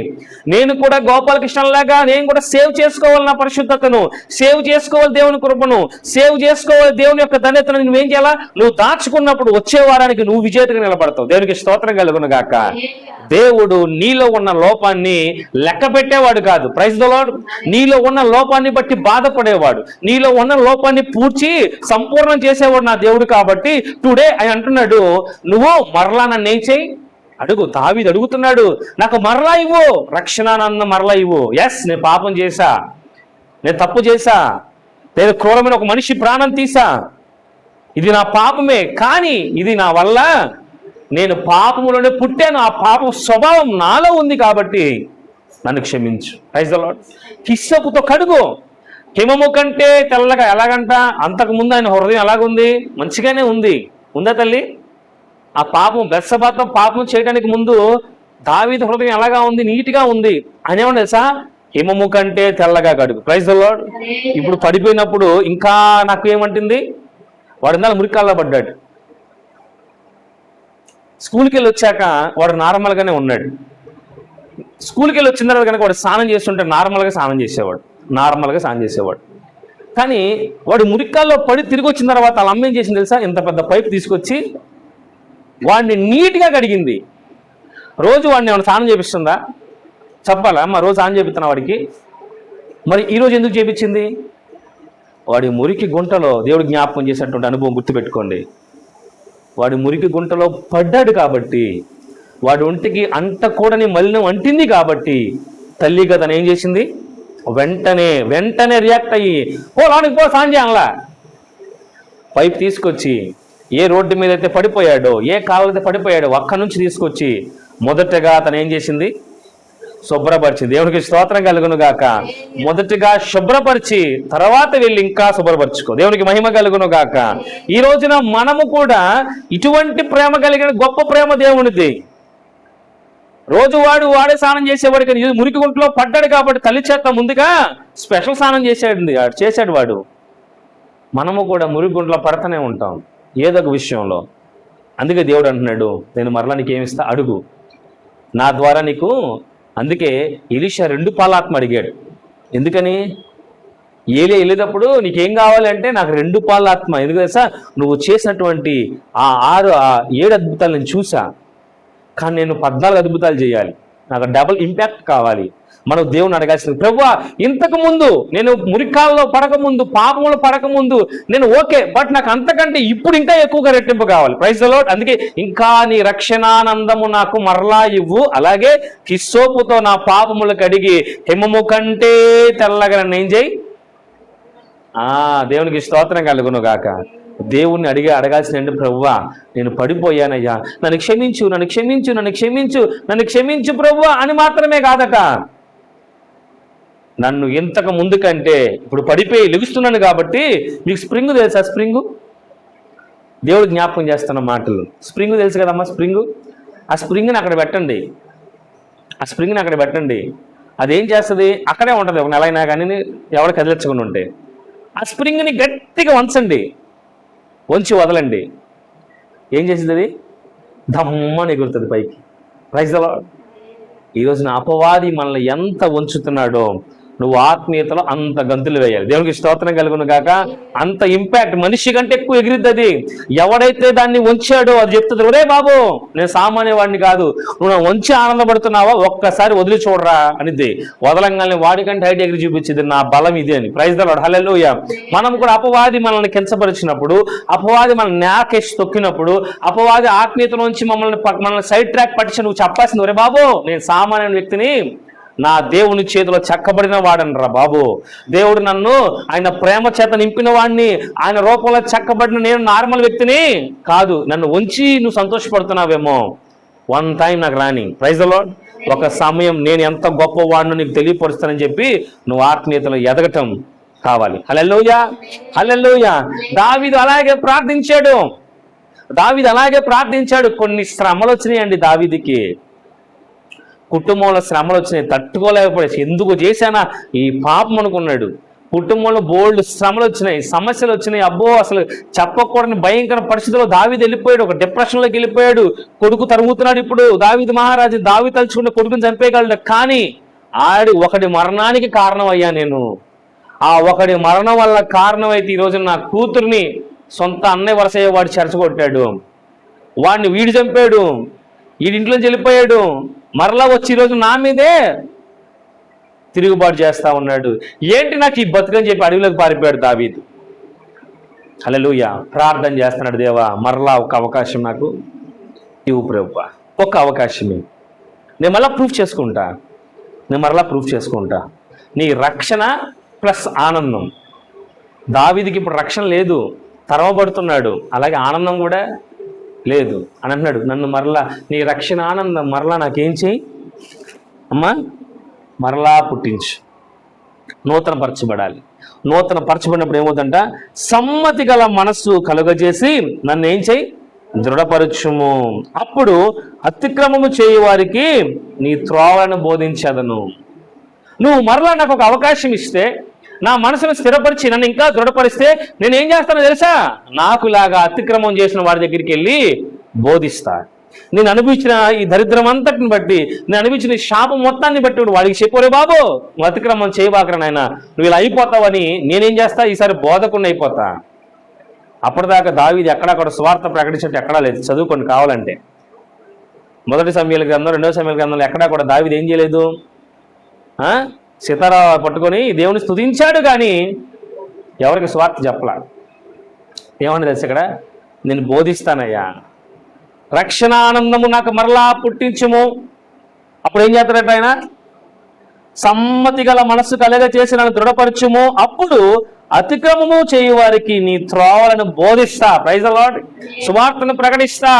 నేను కూడా గోపాలకృష్ణలాగా నేను కూడా సేవ్ చేసుకోవాలి, నా పరిశుద్ధతను సేవ్ చేసుకోవాలి, దేవుని కృపను సేవ్ చేసుకోవాలి, దేవుని యొక్క ధన్యతను నువ్వేం చేయాలా, నువ్వు దాచుకున్నప్పుడు వచ్చే వారానికి నువ్వు విజేతగా నిలబడతావు. దేవునికి స్తోత్రం కలుగును గాక. దేవుడు నీలో ఉన్న లోపాన్ని లెక్క పెట్టేవాడు కాదు. Praise the lord. నీలో ఉన్న లోపాన్ని బట్టి బాధపడేవాడు, నీలో ఉన్న లోపాన్ని పూడ్చి సంపూర్ణం చేసేవాడు నా దేవుడు. కాబట్టి టుడే ఆయన అంటున్నాడు, నువ్వు మరలా నన్ను ఏం చేయి, అడుగు. దావీదు అడుగుతున్నాడు, నాకు మరలా ఇవ్వు, రక్షణ నన్ను మరలా ఇవ్వు. ఎస్, నేను పాపం చేశా, నేను తప్పు చేశా, నేను క్రూరమైన ఒక మనిషి ప్రాణం తీసా, ఇది నా పాపమే, కానీ ఇది నా వల్ల, నేను పాపములోనే పుట్టాను, ఆ పాపం స్వభావం నాలో ఉంది, కాబట్టి నన్ను క్షమించు. Praise the lord. హిస్సోపుతో కడుగు. హిమము కంటే తెల్లగా. ఎలాగంట, అంతకుముందు ఆయన హృదయం ఎలాగుంది, మంచిగానే ఉంది. ఉందా తల్లి? ఆ పాపం బెత్షెబాతో పాపం చేయడానికి ముందు దావీదు హృదయం ఎలాగా ఉంది, నీట్గా ఉంది. అనేవాడు తెలుసా, హిమము కంటే తెల్లగా కడుగు. Praise the lord. ఇప్పుడు పడిపోయినప్పుడు ఇంకా నాకు ఏమంటుంది, వాడు ఇందాక మురికాల్లో పడ్డాడు. స్కూల్కి వెళ్ళి వచ్చాక వాడు నార్మల్గానే ఉన్నాడు. స్కూల్కి వెళ్ళి వచ్చిన తర్వాత కనుక వాడు స్నానం చేస్తుంటే నార్మల్గా స్నానం చేసేవాడు. కానీ వాడు మురికాల్లో పడి తిరిగి వచ్చిన తర్వాత వాళ్ళ అమ్మ ఏం చేసింది తెలుసా, ఇంత పెద్ద పైపు తీసుకొచ్చి వాడిని నీట్గా కడిగింది. రోజు వాడిని ఏమైనా స్నానం చేపిస్తుందా, చెప్పాలా అమ్మ, రోజు స్నానం చేపిస్తున్నా వాడికి. మరి ఈరోజు ఎందుకు చేపించింది, వాడి మురికి గుంటలో దేవుడు జ్ఞాపకం చేసినటువంటి అనుభవం గుర్తుపెట్టుకోండి. వాడి మురికి గుంటలో పడ్డాడు కాబట్టి, వాడి ఒంటికి అంటకూడని మలినం అంటింది కాబట్టి తల్లి కథను ఏం చేసింది, వెంటనే రియాక్ట్ అయ్యి లోనికి పో స్నానం చేయాలా, పైప్ తీసుకొచ్చి ఏ రోడ్డు మీద అయితే పడిపోయాడో, ఏ కాలువ అయితే పడిపోయాడో అక్కడి నుంచి తీసుకొచ్చి మొదటగా తను ఏం చేసింది, శుభ్రపరిచింది. దేవునికి స్తోత్రం కలుగును గాక. మొదటిగా శుభ్రపరిచి తర్వాత వెళ్ళి ఇంకా శుభ్రపరచుకో. దేవునికి మహిమ కలుగును గాక. ఈ రోజున మనము కూడా ఇటువంటి ప్రేమ కలిగిన గొప్ప ప్రేమ దేవునిది. రోజు వాడే స్నానం చేసేవాడికి మురికి గుంటలో పడ్డాడు కాబట్టి తల్లి చేత ముందుగా స్పెషల్ స్నానం చేశాడు వాడు. మనము కూడా మురికి గుంటలో పడతానే ఉంటాం ఏదో ఒక విషయంలో. అందుకే దేవుడు అంటున్నాడు, నేను మరలా నీకేమిస్తా, అడుగు, నా ద్వారా నీకు. అందుకే ఎలీషా 2 పాల ఆత్మ అడిగాడు. ఎందుకని, ఏలియా వెళ్ళేటప్పుడు నీకేం కావాలంటే నాకు 2 పాల ఆత్మ. ఎందుకు తెలుసా, నువ్వు చేసినటువంటి ఆ 7 అద్భుతాలు నేను చూసా, కానీ నేను 14 అద్భుతాలు చేయాలి, నాకు డబుల్ ఇంపాక్ట్ కావాలి. మనం దేవుని అడగాల్సింది, ప్రభువా ఇంతకు ముందు నేను మురికాల్లో పడకముందు, పాపములు పడకముందు నేను ఓకే, బట్ నాకు అంతకంటే ఇప్పుడు ఇంకా ఎక్కువగా రెట్టింపు కావాలి. Praise the lord. అందుకే ఇంకా నీ రక్షణానందము నాకు మరలా ఇవ్వు, అలాగే హిస్సోపుతో నా పాపములు కడిగి హిమము కంటే తెల్లగా నన్ను ఏం చేయి. దేవునికి స్తోత్రం కలుగును గాక. దేవుణ్ణి అడగాల్సిన అంటే, ప్రభువా నేను పడిపోయానయ్యా, నన్ను క్షమించు ప్రభువా అని మాత్రమే కాదట, నన్ను ఇంతకు ముందు కంటే ఇప్పుడు పడిపోయి లెగుస్తున్నాను కాబట్టి. మీకు స్ప్రింగ్ తెలుసా, స్ప్రింగు దేవుడు జ్ఞాపకం చేస్తున్న మాటలు. స్ప్రింగ్ తెలుసు కదమ్మా, స్ప్రింగు. ఆ స్ప్రింగ్ని అక్కడ పెట్టండి, అదేం చేస్తుంది, అక్కడే ఉంటుంది ఒక నెల అయినా కానీ ఎవరు కదిలించకుండా ఉంటే. ఆ స్ప్రింగ్ని గట్టిగా వంచి వదలండి, ఏం చేసింది, అది దమ్మని ఎగురుతుంది పైకి. Praise the lord. ఈరోజున అపవాది మనల్ని ఎంత వంచుతున్నాడో నువ్వు ఆత్మీయతలో అంత గంతులు వేయాలి. దేవునికి స్తోత్రం కలుగును గాక. అంత ఇంపాక్ట్ మనిషి కంటే ఎక్కువ ఎగిరిద్ది అది. ఎవడైతే దాన్ని ఉంచాడో అది చెప్తుంది, ఒరే బాబు నేను సామాన్య వాడిని కాదు, నువ్వు వంచి ఆనందపడుతున్నావా, ఒక్కసారి వదిలి చూడరా అనిద్ది. వదలంగానే వాడికంటే హైట్ ఎగిరి చూపించింది, నా బలం ఇది అని. ప్రైజ్ ద లార్డ్, హల్లెలూయా. మనం కూడా అపవాది మనల్ని కించపరిచినప్పుడు, అపవాది మన నేకేసి తొక్కినప్పుడు, అపవాది ఆత్మీయత నుంచి మనల్ని సైడ్ ట్రాక్ పట్టించి నువ్వు చెప్పాల్సింది, ఒరే బాబు నేను సామాన్య వ్యక్తిని, నా దేవుని చేతిలో చెక్కబడిన వాడనరా బాబు. దేవుడు నన్ను ఆయన ప్రేమ చేత నింపిన వాడిని, ఆయన రూపంలో చెక్కబడిన నేను నార్మల్ వ్యక్తిని కాదు. నన్ను ఉంచి నువ్వు సంతోషపడుతున్నావేమో, వన్ టైం నాకు రాని. Praise the lord. ఒక సమయం నేను ఎంత గొప్పవాడినో నీకు తెలియపరుస్తానని చెప్పి నువ్వు ఆత్మీయతలో ఎదగటం కావాలి. హల్లెలూయా, హల్లెలూయా. దావీదు అలాగే ప్రార్థించాడు. కొన్ని శ్రమలు వచ్చినాయండి దావీదుకి. కుటుంబంలో శ్రమలు వచ్చినాయి, తట్టుకోలేకపోయాడు. ఎందుకు చేశానా ఈ పాపం అనుకున్నాడు. కుటుంబంలో బోల్డ్ శ్రమలు వచ్చినాయి, సమస్యలు వచ్చినాయి. అబ్బో అసలు చెప్పకూడని భయంకర పరిస్థితిలో దావీదు వెళ్ళిపోయాడు, ఒక డిప్రెషన్లోకి వెళ్ళిపోయాడు. కొడుకు తరుగుతున్నాడు. ఇప్పుడు దావీదు మహారాజు దావీదు తలుచుకుంటే కొడుకుని చంపేయగలడు. కానీ ఒకడి మరణానికి కారణం అయ్యా నేను. ఆ ఒకడి మరణం వల్ల కారణమైతే ఈరోజు నా కూతుర్ని సొంత అన్నయ్య వరసయ్య వాడు చెరచగొట్టాడు, వాడిని వీడు చంపాడు, వీడింట్లోంచి వెళ్ళిపోయాడు, మరలా వచ్చి ఈరోజు నా మీదే తిరుగుబాటు చేస్తా ఉన్నాడు. ఏంటి నాకు ఈ బతుకని చెప్పి అడవిలోకి పారిపోయాడు దావీదు. హల్లెలూయా. ప్రార్థన చేస్తున్నాడు, దేవా మరలా ఒక అవకాశం నాకు ఇవ్వు ప్రభువా, ఒక అవకాశమే. నేను మరలా ప్రూఫ్ చేసుకుంటా. నీ రక్షణ ప్లస్ ఆనందం. దావీదుకి ఇప్పుడు రక్షణ లేదు, తరవబడుతున్నాడు, అలాగే ఆనందం కూడా లేదు అని అంటున్నాడు. నన్ను మరలా నీ రక్షణ ఆనందం మరలా నాకేం చేయి అమ్మా, మరలా పుట్టించు. నూతన పరచబడినప్పుడు ఏమవుతుందంట, సమ్మతి గల మనస్సు కలుగజేసి నన్ను ఏం చేయి, దృఢపరచుము. అప్పుడు అతిక్రమము చేయు వారికి నీ త్రోవలను బోధించదను. నువ్వు మరలా నాకు ఒక అవకాశం ఇస్తే, నా మనసును స్థిరపరిచి నన్ను ఇంకా దృఢపరిస్తే నేనేం చేస్తానో తెలుసా, నాకులాగా అతిక్రమం చేసిన వారి దగ్గరికి వెళ్ళి బోధిస్తా. నేను అనుభవించిన ఈ దరిద్రం అంతటిని బట్టి, నేను అనుభవించిన శాపం మొత్తాన్ని బట్టి వాడికి చెప్పోరే బాబు నువ్వు అతిక్రమం చేయబాకరా నాయన, నువ్వు ఇలా అయిపోతావని నేనేం చేస్తా, ఈసారి బోధకుండా అయిపోతా. అప్పటిదాకా దావీదు ఎక్కడక్కడ సువార్త ప్రకటించినట్టు ఎక్కడా లేదు. చదువుకొని కావాలంటే 1 సమూయేలు గ్రంథం 2 సమూయేలు గ్రంథంలో ఎక్కడా కూడా దావీదు ఏం చేయలేదు, సితారా పట్టుకొని దేవుని స్తుతించాడు, కానీ ఎవరికి స్వార్థ చెప్పలా. ఏమన్నా తెలుసు ఇక్కడ, నేను బోధిస్తానయ్యా, రక్షణ ఆనందము నాకు మరలా పుట్టించుము. అప్పుడు ఏం చేస్తాడట ఆయన, సమ్మతి గల మనస్సు కలగ చేసి నన్ను దృఢపరచుము. అప్పుడు అతిక్రమము చేయు వారికి నీ త్రోవలను బోధిస్తా. Praise the Lord. సువార్తను ప్రకటిస్తా,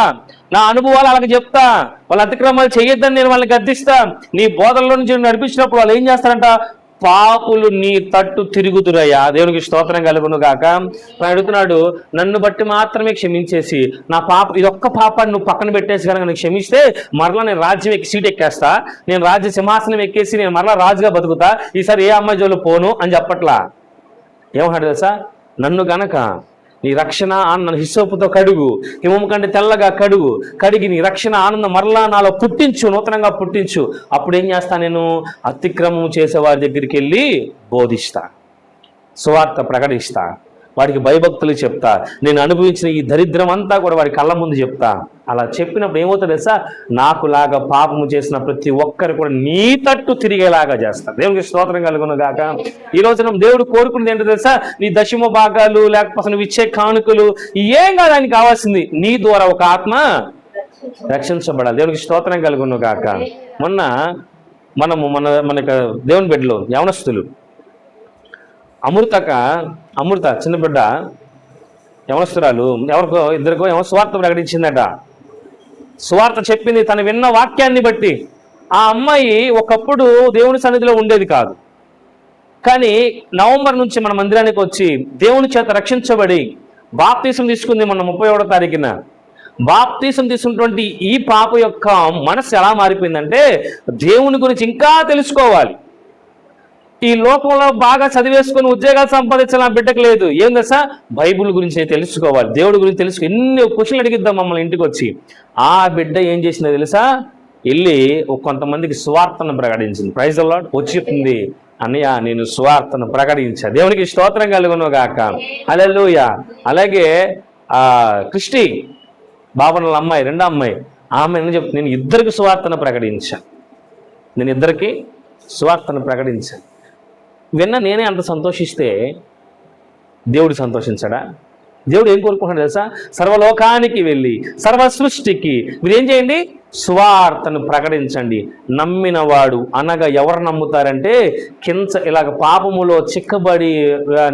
నా అనుభవాలు అలాగే చెప్తా. వాళ్ళు అతిక్రమాలు చేయొద్దని నేను వాళ్ళని గద్దిస్తా. నీ బోధనలో నుంచి నడిపించినప్పుడు వాళ్ళు ఏం చేస్తారంట, పాపులు నీ తట్టు తిరుగుతురయ్యా. దేవునికి స్తోత్రం కలుగును గాక. అడుగుతున్నాడు, నన్ను బట్టి మాత్రమే క్షమించేసి నా ఇదొక్క పాపాన్ని నువ్వు పక్కన పెట్టేసి కనుక నేను క్షమిస్తే మరలా నేను రాజ్యం సీట్ ఎక్కేస్తా, నేను రాజ్య సింహాసనం ఎక్కేసి నేను మరలా రాజుగా బతుకుతా, ఈసారి ఏ అమ్మాయి జోలు పోను అని చెప్పట్లా. ఏమన్నాడు తెలుసా, నన్ను గనక నీ రక్షణ ఆనందం హిస్సోపుతో కడుగు, హిమము కంటే తెల్లగా కడిగి నీ రక్షణ ఆనందం మరలా నాలో పుట్టించు, నూతనంగా పుట్టించు. అప్పుడు ఏం చేస్తా, నేను అతిక్రమం చేసేవారి దగ్గరికి వెళ్ళి బోధిస్తా, సువార్త ప్రకటిస్తా, వాడికి భయభక్తులు చెప్తా, నేను అనుభవించిన ఈ దరిద్రం అంతా కూడా వాడి కళ్ళ ముందు చెప్తా. అలా చెప్పినప్పుడు ఏమవుతుంది తెలుసా, నాకులాగా పాపము చేసిన ప్రతి ఒక్కరు కూడా నీ తట్టు తిరిగేలాగా చేస్తా. దేవునికి స్తోత్రం కలుగును గాక. ఈ రోజున దేవుడు కోరుకునేది ఏంటో తెలుసా, నీ దశమ భాగాలు లేకపోతే నువ్వు ఇచ్చే కానుకలు ఏం కాదు, ఆయనకి కావాల్సింది నీ ద్వారా ఒక ఆత్మ రక్షించబడాలి. దేవునికి స్తోత్రం కలుగును గాక. మొన్న మన దేవుని బిడ్డలో యవనస్తులు అమృత చిన్న బిడ్డ యవనస్తురాలు ఇద్దరికో సువార్త ప్రకటించిందట. సువార్త చెప్పింది, తను విన్న వాక్యాన్ని బట్టి. ఆ అమ్మాయి ఒకప్పుడు దేవుని సన్నిధిలో ఉండేది కాదు, కానీ నవంబర్ నుంచి మన మందిరానికి వచ్చి దేవుని చేత రక్షించబడి బాప్తీసం తీసుకుంది. మొన్న 31వ తారీఖున బాప్తీసం తీసుకున్నటువంటి ఈ పాప యొక్క మనసు ఎలా మారిపోయిందంటే, దేవుని గురించి ఇంకా తెలుసుకోవాలి. ఈ లోకంలో బాగా చదివేసుకొని ఉద్యోగాలు సంపాదించాలి ఆ బిడ్డకు లేదు. ఏం తెలుసా, బైబుల్ గురించి తెలుసుకోవాలి, దేవుడి గురించి తెలుసుకో. ఎన్ని క్వశ్చన్లు అడిగిద్దాం మమ్మల్ని ఇంటికి వచ్చి. ఆ బిడ్డ ఏం చేసిందో తెలుసా, వెళ్ళి కొంతమందికి సువార్తను ప్రకటించింది. Praise the lord. వచ్చి చెప్తుంది, అన్నయ్య నేను సువార్తను ప్రకటించా. దేవునికి స్తోత్రం కలుగును గాక. హల్లెలూయా. అలాగే క్రిస్టి బాబనల అమ్మాయి, రెండో అమ్మాయి, ఆమె అని చెప్తే నేను ఇద్దరికి సువార్తను ప్రకటించాను. నేను ఇద్దరికి సువార్తను ప్రకటించాను. విన్న నేనే అంత సంతోషిస్తే దేవుడు సంతోషించాడా? దేవుడు ఏం కోరుకుంటున్నాడు తెలుసా? సర్వలోకానికి వెళ్ళి సర్వ సృష్టికి మీరేం చేయండి? సువార్తను ప్రకటించండి. నమ్మినవాడు అనగా ఎవరు నమ్ముతారంటే ఇలాగ పాపములో చిక్కబడి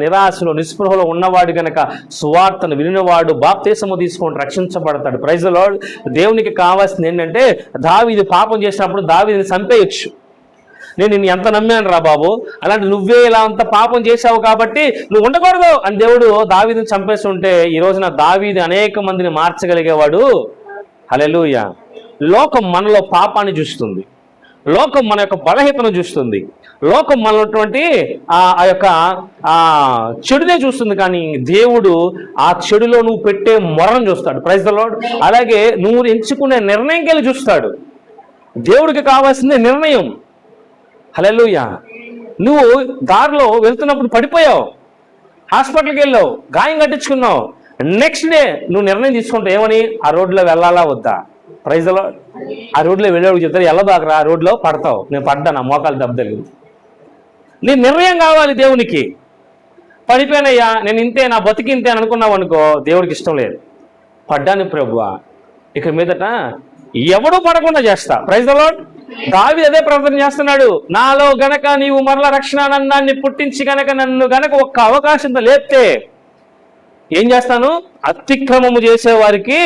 నిరాశలో నిస్పృహలో ఉన్నవాడు కనుక సువార్తను వినినవాడు బాప్తీసము తీసుకొని రక్షించబడతాడు. Praise the Lord. దేవునికి కావాల్సింది ఏంటంటే దావీదు పాపం చేసినప్పుడు దావీదుని చంపేయచ్చు. నేను నిన్ను ఎంత నమ్మాను రా బాబు, అలాంటి నువ్వే ఇలా అంత పాపం చేశావు కాబట్టి నువ్వు ఉండకూడదు అని దేవుడు దావీదుని చంపేస్తుంటే ఈ రోజున దావీదు అనేక మందిని మార్చగలిగేవాడు. హల్లెలూయా. లోకం మనలో పాపాన్ని చూస్తుంది, లోకం మన యొక్క బలహీనతను చూస్తుంది, లోకం మనటువంటి ఆ యొక్క చెడునే చూస్తుంది. కానీ దేవుడు ఆ చెడులో నువ్వు పెట్టే మొరను చూస్తాడు. Praise the lord. అలాగే నువ్వు ఎంచుకునే నిర్ణయంకెళ్ళి చూస్తాడు. దేవుడికి కావాల్సిందే నిర్ణయం. హల్లెలూయా. నువ్వు దారిలో వెళ్తున్నప్పుడు పడిపోయావు, హాస్పిటల్కి వెళ్ళావు, గాయం కట్టించుకున్నావు. నెక్స్ట్ డే నువ్వు నిర్ణయం తీసుకుంటావు ఏమని? ఆ రోడ్లో వెళ్ళాలా వద్దా? Praise the lord. ఆ రోడ్లో వెళ్ళేవాడికి చెప్తారు వెళ్ళదాకరా, ఆ రోడ్లో పడతావు. నేను పడ్డా, నా మోకాలు దెబ్బ తగిలింది. నీ నిర్ణయం కావాలి దేవునికి. పడిపోయానయ్యా, నేను ఇంతే, నా బతికి ఇంతే అని అనుకున్నావు అనుకో, దేవుడికి ఇష్టం లేదు. పడ్డాను ప్రభువా, ఇక మీదట ఎవడూ పడకుండా చేస్తా. Praise the lord. దావీదు అదే ప్రార్థన చేస్తున్నాడు. నాలో గనక నీవు మరల రక్షణానందాన్ని పుట్టించి గనక నన్ను గనక ఒక్క అవకాశంతో లేపితే ఏం చేస్తాను? అతిక్రమము చేసే వారికి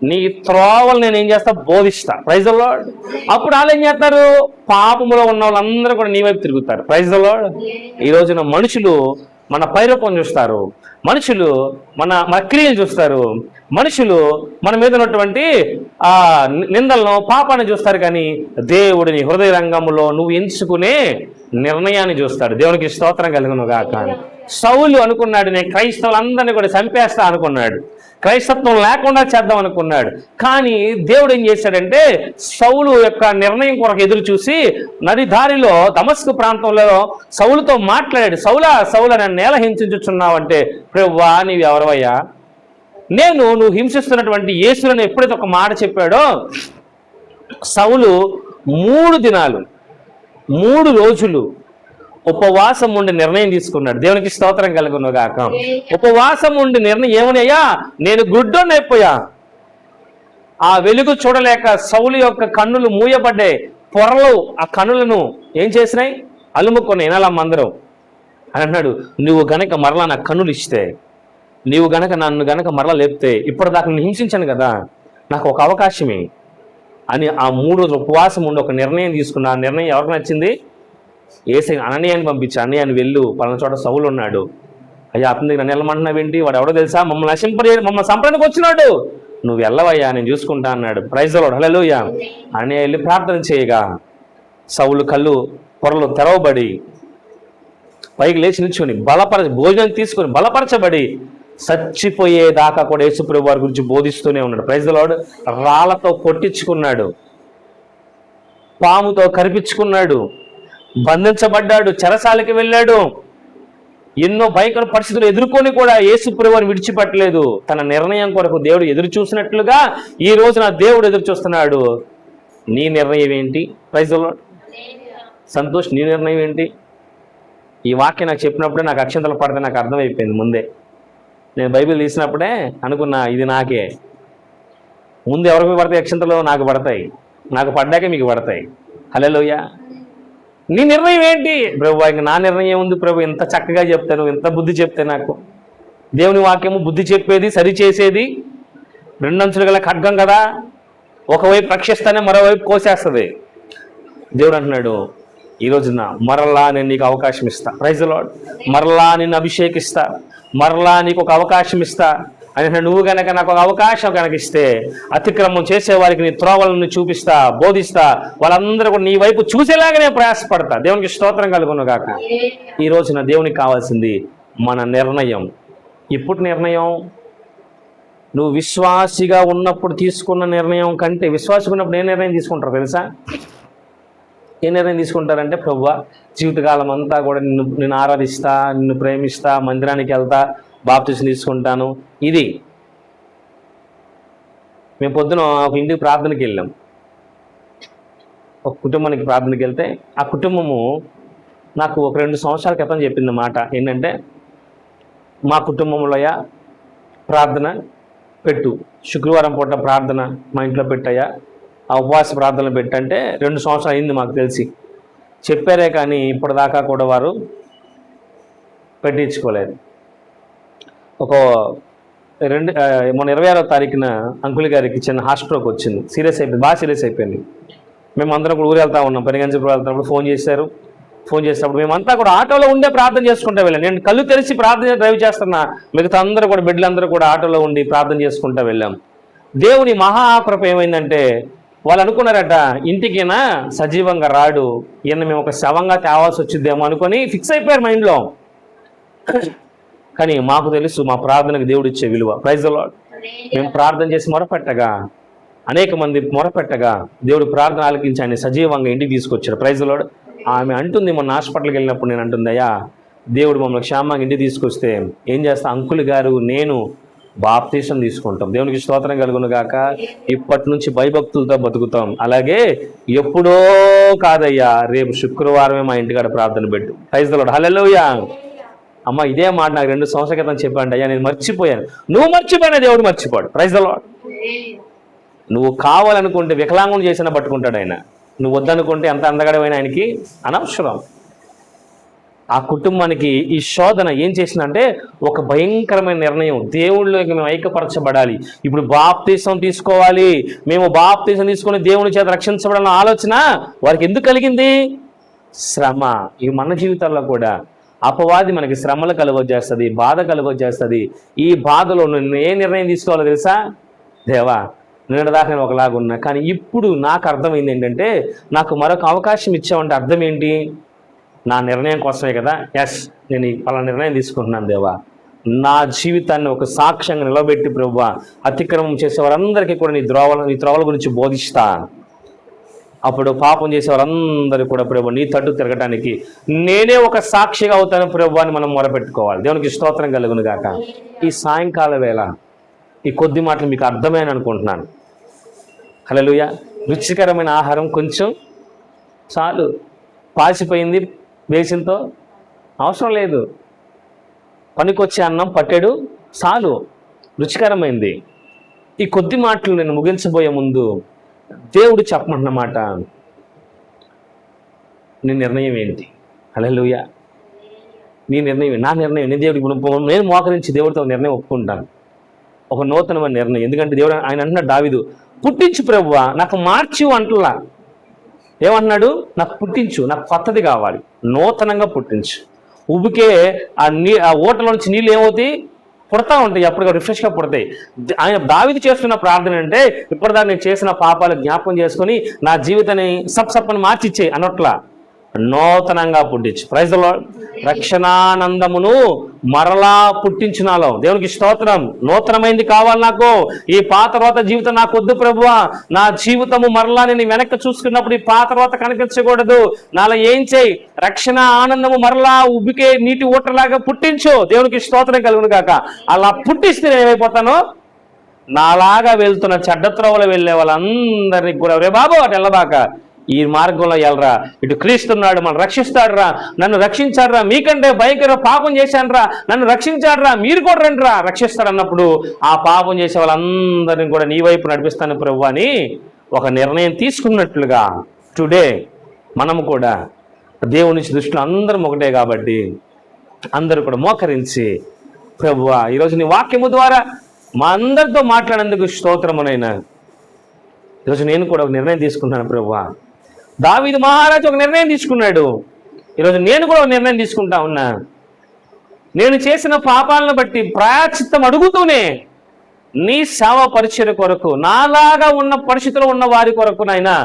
నీ త్రోవలు నేను ఏం చేస్తా? బోధిస్తా. Praise the Lord. అప్పుడు వాళ్ళు ఏం చేస్తారు? పాపములో ఉన్న వాళ్ళందరూ కూడా నీ వైపు తిరుగుతారు. Praise the lord. ఈ రోజున మనుషులు మన పైరూపం చూస్తారు, మనుషులు మన క్రియలు చూస్తారు, మనుషులు మన మీద ఉన్నటువంటి నిందలను పాపాన్ని చూస్తారు. కానీ దేవుడు నీ హృదయ రంగంలో నువ్వు ఎంచుకునే నిర్ణయాన్ని చూస్తాడు. దేవునికి స్తోత్రం కలుగును గాక. సౌలు అనుకున్నాడు నేను క్రైస్తవులందరినీ కూడా చంపేస్తా అనుకున్నాడు, క్రైస్తత్వం లేకుండా చేద్దాం అనుకున్నాడు. కానీ దేవుడు ఏం చేశాడంటే సౌలు యొక్క నిర్ణయం కొరకు ఎదురు చూసి నది దారిలో దమస్కు ప్రాంతంలో సౌలుతో మాట్లాడాడు. సౌలా సౌలా నన్ను ఎలా హింసించుచున్నావంటే, ప్రభువా నీవు ఎవరవయ్యా? నువ్వు హింసిస్తున్నటువంటి యేసులను ఎప్పుడైతే ఒక మాట చెప్పాడో సౌలు 3 దినాలు 3 రోజులు ఉపవాసం ఉండి నిర్ణయం తీసుకున్నాడు. దేవునికి స్తోత్రం కలుగును గాక. ఉపవాసం ఉండి నిర్ణయం ఏమని? అయ్యా నేను గుడ్డోని అయిపోయా. ఆ వెలుగు చూడలేక సౌలు యొక్క కన్నులు మూయబడ్డాయి. పొరలు ఆ కన్నులను ఏం చేసినాయి? అలుముకొని వినాలమ్మందరం అని అన్నాడు. నువ్వు గనక మరలా నా కన్నులు ఇస్తే, నీవు గనక నన్ను గనక మరలా లేపితే, ఇప్పటిదాకా నేను హింసించాను కదా, నాకు ఒక అవకాశమే అని ఆ 3 రోజులు ఉపవాసం ఉండి ఒక నిర్ణయం తీసుకున్న. ఆ నిర్ణయం ఎవరికి నచ్చింది? ఏసై అననీయాన్ని పంపించి, అన్నయ్యాన్ని వెళ్ళు, పలానా చోట సౌలు ఉన్నాడు. అయ్యా అతని నన్ను వెళ్ళమంటున్నావేంటి? వాడు ఎవడో తెలుసా? మమ్మల్ని సంపడానికి వచ్చినాడు. నువ్వు వెళ్ళవయ్యా, నేను చూసుకుంటా అన్నాడు. Praise the Lord. హల్లెలూయా. అన్నయ్య వెళ్ళి ప్రార్థన చేయగా సౌలు కళ్ళు పొరలు తెరవబడి పైకి లేచి నిల్చుని భోజనం తీసుకుని బలపరచబడి చచ్చిపోయేదాకా కూడా యేసుప్రభు వారి గురించి బోధిస్తూనే ఉన్నాడు. Praise the lord. రాళ్లతో కొట్టించుకున్నాడు, పాముతో కరిపించుకున్నాడు, బంధించబడ్డాడు, చెరసాలకి వెళ్ళాడు. ఎన్నో భయంకర పరిస్థితులు ఎదుర్కొని కూడా యేసుప్రభు వారిని విడిచిపెట్టలేదు. తన నిర్ణయం కొరకు దేవుడు ఎదురు చూసినట్లుగా ఈ రోజున దేవుడు ఎదురు చూస్తున్నాడు. నీ నిర్ణయం ఏంటి? Praise the lord. సంతోష్, నీ నిర్ణయం ఏంటి? ఈ వాక్యం నాకు చెప్పినప్పుడే నాకు అక్షంతలు పడితే నాకు అర్థమైపోయింది. ముందే నేను బైబిల్ తీసినప్పుడే అనుకున్నా ఇది నాకే. ముందు ఎవరికి పడతాయి అక్షంతలు? నాకు పడతాయి. నాకు పడ్డాకే మీకు పడతాయి. హల్లెలూయా. నీ నిర్ణయం ఏంటి? ప్రభు ఇంక నా నిర్ణయం ఉంది ప్రభు, ఎంత చక్కగా చెప్తాను, ఎంత బుద్ధి చెప్తే నాకు. దేవుని వాక్యము బుద్ధి చెప్పేది, సరిచేసేది, 2 అంచులు గల ఖడ్గం కదా, ఒకవైపు రక్షిస్తానే మరోవైపు కోసేస్తుంది. దేవుడు అంటున్నాడు ఈ రోజున మరలా నేను నీకు అవకాశం ఇస్తా. Praise the lord. మరలా నిన్ను అభిషేకిస్తా, మరలా నీకు ఒక అవకాశం ఇస్తా అని. నువ్వు కనుక నాకు ఒక అవకాశం కనుక ఇస్తే అతిక్రమం చేసేవారికి నీ త్రోవలను చూపిస్తా, బోధిస్తా, వాళ్ళందరూ కూడా నీ వైపు చూసేలాగా నేను ప్రయాసపడతా. దేవునికి స్తోత్రం కలుగును గాక. ఈ రోజున దేవునికి కావాల్సింది మన నిర్ణయం. ఇప్పుడు నిర్ణయం నువ్వు విశ్వాసిగా ఉన్నప్పుడు తీసుకున్న నిర్ణయం కంటే, విశ్వాసిగా ఉన్నప్పుడు ఏ నిర్ణయం తీసుకుంటారు తెలుసా? ఏ నిర్ణయం తీసుకుంటారంటే, ప్రభువా జీవితకాలం అంతా కూడా నిన్ను ఆరాధిస్తా, నిన్ను ప్రేమిస్తా, మందిరానికి వెళ్తా, బాప్తిసం తీసుకుంటాను. ఇది మేము పొద్దున ఒక ఇంటికి ప్రార్థనకి వెళ్ళాం. ఒక కుటుంబానికి ప్రార్థనకి వెళ్తే ఆ కుటుంబము నాకు ఒక 2 సంవత్సరాల క్రితం చెప్పింది మాట ఏంటంటే, మా కుటుంబంలో ప్రార్థన పెట్టు, శుక్రవారం పూట ప్రార్థన మా ఇంట్లో పెట్టాయా, ఆ ఉపవాస ప్రార్థనలు పెట్టంటే 2 సంవత్సరాలు అయింది మాకు తెలిసి. చెప్పారే కానీ ఇప్పటిదాకా కూడా వారు పెట్టించుకోలేదు. మొన్న 26వ తారీఖున అంకుల్ గారికి చిన్న హార్ట్ స్ట్రోక్ వచ్చింది. సీరియస్ అయిపోయింది, బాగా సీరియస్ అయిపోయింది. మేము అందరం కూడా ఊరు వెళ్తా ఉన్నాం, పెనుగంచిప్రోలు వెళ్తున్నప్పుడు ఫోన్ చేసినప్పుడు మేమంతా కూడా ఆటోలో ఉండే ప్రార్థన చేసుకుంటూ వెళ్ళాం. నేను కళ్ళు తెరిచి ప్రార్థన డ్రైవ్ చేస్తున్నా, మిగతా అందరూ కూడా బిడ్డలందరూ కూడా ఆటోలో ఉండి ప్రార్థన చేసుకుంటూ వెళ్ళాం. దేవుని మహాకృప ఏమైందంటే, వాళ్ళు అనుకున్నారట ఇంటికైనా సజీవంగా రాడు, ఈయన మేము ఒక శవంగా తేవాల్సి వచ్చిద్దేమో అనుకొని ఫిక్స్ అయిపోయారు మైండ్లో. కానీ మాకు తెలుసు మా ప్రార్థనకు దేవుడు ఇచ్చే విలువ. Praise the lord. మేము ప్రార్థన చేసి మొరపెట్టగా, అనేక మంది మొరపెట్టగా దేవుడు ప్రార్థన ఆలకించి ఆయన సజీవంగా ఇంటికి తీసుకొచ్చాడు. Praise the lord. ఆమె అంటుంది, మొన్న హాస్పిటల్కి వెళ్ళినప్పుడు నేను అంటుంది, అయ్యా దేవుడు మమ్మల్ని క్షేమంగా ఇంటికి తీసుకొస్తే ఏం చేస్తా, అంకుల్ గారు నేను బాప్తీసం తీసుకుంటాం. దేవునికి స్తోత్రం కలుగును గాక. ఇప్పటి నుంచి భయభక్తులతో బతుకుతాం. అలాగే ఎప్పుడో కాదయ్యా, రేపు శుక్రవారమే మా ఇంటికాడ ప్రార్థన పెట్టు. Praise the Lord. హల్లెలూయా. అమ్మ ఇదే మాట నాకు 2 సంవత్సరాల క్రితం చెప్పండి, అయ్యా నేను మర్చిపోయాను. నువ్వు మర్చిపోయినా దేవుడు మర్చిపోడు. Praise the lord. నువ్వు కావాలనుకుంటే వికలాంగులు చేసినా పట్టుకుంటాడు ఆయన. నువ్వు వద్దనుకుంటే ఎంత అందగడమైన ఆయనకి అనవసరం. ఆ కుటుంబానికి ఈ శోధన ఏం చేసిందంటే ఒక భయంకరమైన నిర్ణయం. దేవుళ్ళకి మేము ఐక్యపరచబడాలి, ఇప్పుడు బాప్తీసం తీసుకోవాలి, మేము బాప్తీసం తీసుకొని దేవుని చేత రక్షించబడాలన్న ఆలోచన వారికి ఎందుకు కలిగింది? శ్రమ. ఇవి మన జీవితాల్లో కూడా అపవాది మనకి శ్రమలు కలుగొచ్చేస్తుంది, బాధ కలుగొచ్చేస్తుంది. ఈ బాధలో నేను ఏ నిర్ణయం తీసుకోవాలో తెలుసా? దేవా నిన్నటిదాకా నేను ఒకలాగున్నా, కానీ ఇప్పుడు నాకు అర్థమైంది ఏంటంటే, నాకు మరొక అవకాశం ఇచ్చావంటే అర్థం ఏంటి? నా నిర్ణయం కోసమే కదా. ఎస్, నేను అలా నిర్ణయం తీసుకుంటున్నాను దేవా. నా జీవితాన్ని ఒక సాక్ష్యంగా నిలబెట్టి ప్రభువా, అతిక్రమం చేసే వారందరికీ కూడా నీ త్రోవల గురించి బోధిస్తా. అప్పుడు పాపం చేసే వారందరూ కూడా ప్రభు నీ తట్టు తిరగటానికి నేనే ఒక సాక్షిగా అవుతాను ప్రభు అని మనం మొరపెట్టుకోవాలి. దేవునికి స్తోత్రం కలుగును గాక. ఈ సాయంకాల వేళ ఈ కొద్ది మాటలు మీకు అర్థమైన అనుకుంటున్నాను. హల్లెలూయా. రుచికరమైన ఆహారం కొంచెం చాలు, పాసిపోయింది బేసిన్తో అవసరం లేదు. పనికొచ్చే అన్నం పట్టెడు చాలు, రుచికరమైంది. ఈ కొద్ది మాటలు నేను ముగించబోయే ముందు దేవుడు చెప్పమంటున్నమాట, నీ నిర్ణయం ఏంటి? హల్లెలూయా. నీ నిర్ణయం, నా నిర్ణయం. నేను దేవుడికి నేను మోకరించి దేవుడితో నిర్ణయం ఒప్పుకుంటాను, ఒక నూతనమైన నిర్ణయం. ఎందుకంటే దేవుడు ఆయన అంటున్నాడు, దావీదు పుట్టించు ప్రభువా, నాకు మార్చి అంటలా. ఏమంటున్నాడు? నాకు పుట్టించు, నాకు కొత్తది కావాలి, నూతనంగా పుట్టించు. ఉబికే ఆ ఓటలో నుంచి నీళ్ళు ఏమవుతాయి? పుడతా ఉంటాయి, అప్పుడు రిఫ్రెష్గా పుడతాయి. ఆయన దావీదు చేస్తున్న ప్రార్థన అంటే, ఇప్పటిదాకా నేను చేసిన పాపాలు జ్ఞాపకం చేసుకుని నా జీవితాన్ని సప్సప్పని మార్చిచ్చే అన్నట్లా నూతనంగా పుట్టించు. Praise the Lord. రక్షణానందమును మరలా పుట్టించినాలో. దేవునికి స్తోత్రం. నూతనమైంది కావాలి నాకు. ఈ పాత తర్వాత జీవితం నాకు వద్దు ప్రభువా. నా జీవితము మరలా నేను వెనక్కి చూసుకున్నప్పుడు ఈ పాత తర్వాత కనిపించకూడదు. నాలో ఏం చేయి? రక్షణ ఆనందము మరలా ఉబ్బికే నీటి ఊటలాగా పుట్టించు. దేవునికి స్తోత్రం కలుగును గాక. అలా పుట్టిస్తే నేను ఏమైపోతాను? నాలాగా వెళ్తున్న చెడ్డ త్రోవలో వెళ్ళే వాళ్ళందరినీ కూడా, రే బాబు అటు వెళ్ళబాక, ఈ మార్గంలో వెళ్ళరా, ఇటు క్రీస్తున్నాడు, మనం రక్షిస్తాడు రా, నన్ను రక్షించాడు రా, మీకంటే భయంకర పాపం చేశాను రా, నన్ను రక్షించాడు రా, మీరు కూడా రండి రా, రక్షిస్తాడు అన్నప్పుడు ఆ పాపం చేసే వాళ్ళందరినీ కూడా నీ వైపు నడిపిస్తాను ప్రభు అని ఒక నిర్ణయం తీసుకున్నట్లుగా టుడే మనము కూడా దేవుని దృష్టిలో అందరం ఒకటే కాబట్టి అందరూ కూడా మోకరించి, ప్రభువా ఈరోజు నీ వాక్యము ద్వారా మా అందరితో మాట్లాడేందుకు స్తోత్రమునైనా. ఈరోజు నేను కూడా ఒక నిర్ణయం తీసుకున్నాను ప్రభువా. దావీదు మహారాజు ఒక నిర్ణయం తీసుకున్నాడు, ఈరోజు నేను కూడా ఒక నిర్ణయం తీసుకుంటా ఉన్నా. నేను చేసిన పాపాలను బట్టి ప్రాయశ్చిత్తం అడుగుతూనే నీ సేవ పరిచర్య కొరకు, నాలాగా ఉన్న పరిస్థితిలో ఉన్న వారి కొరకు నాయనా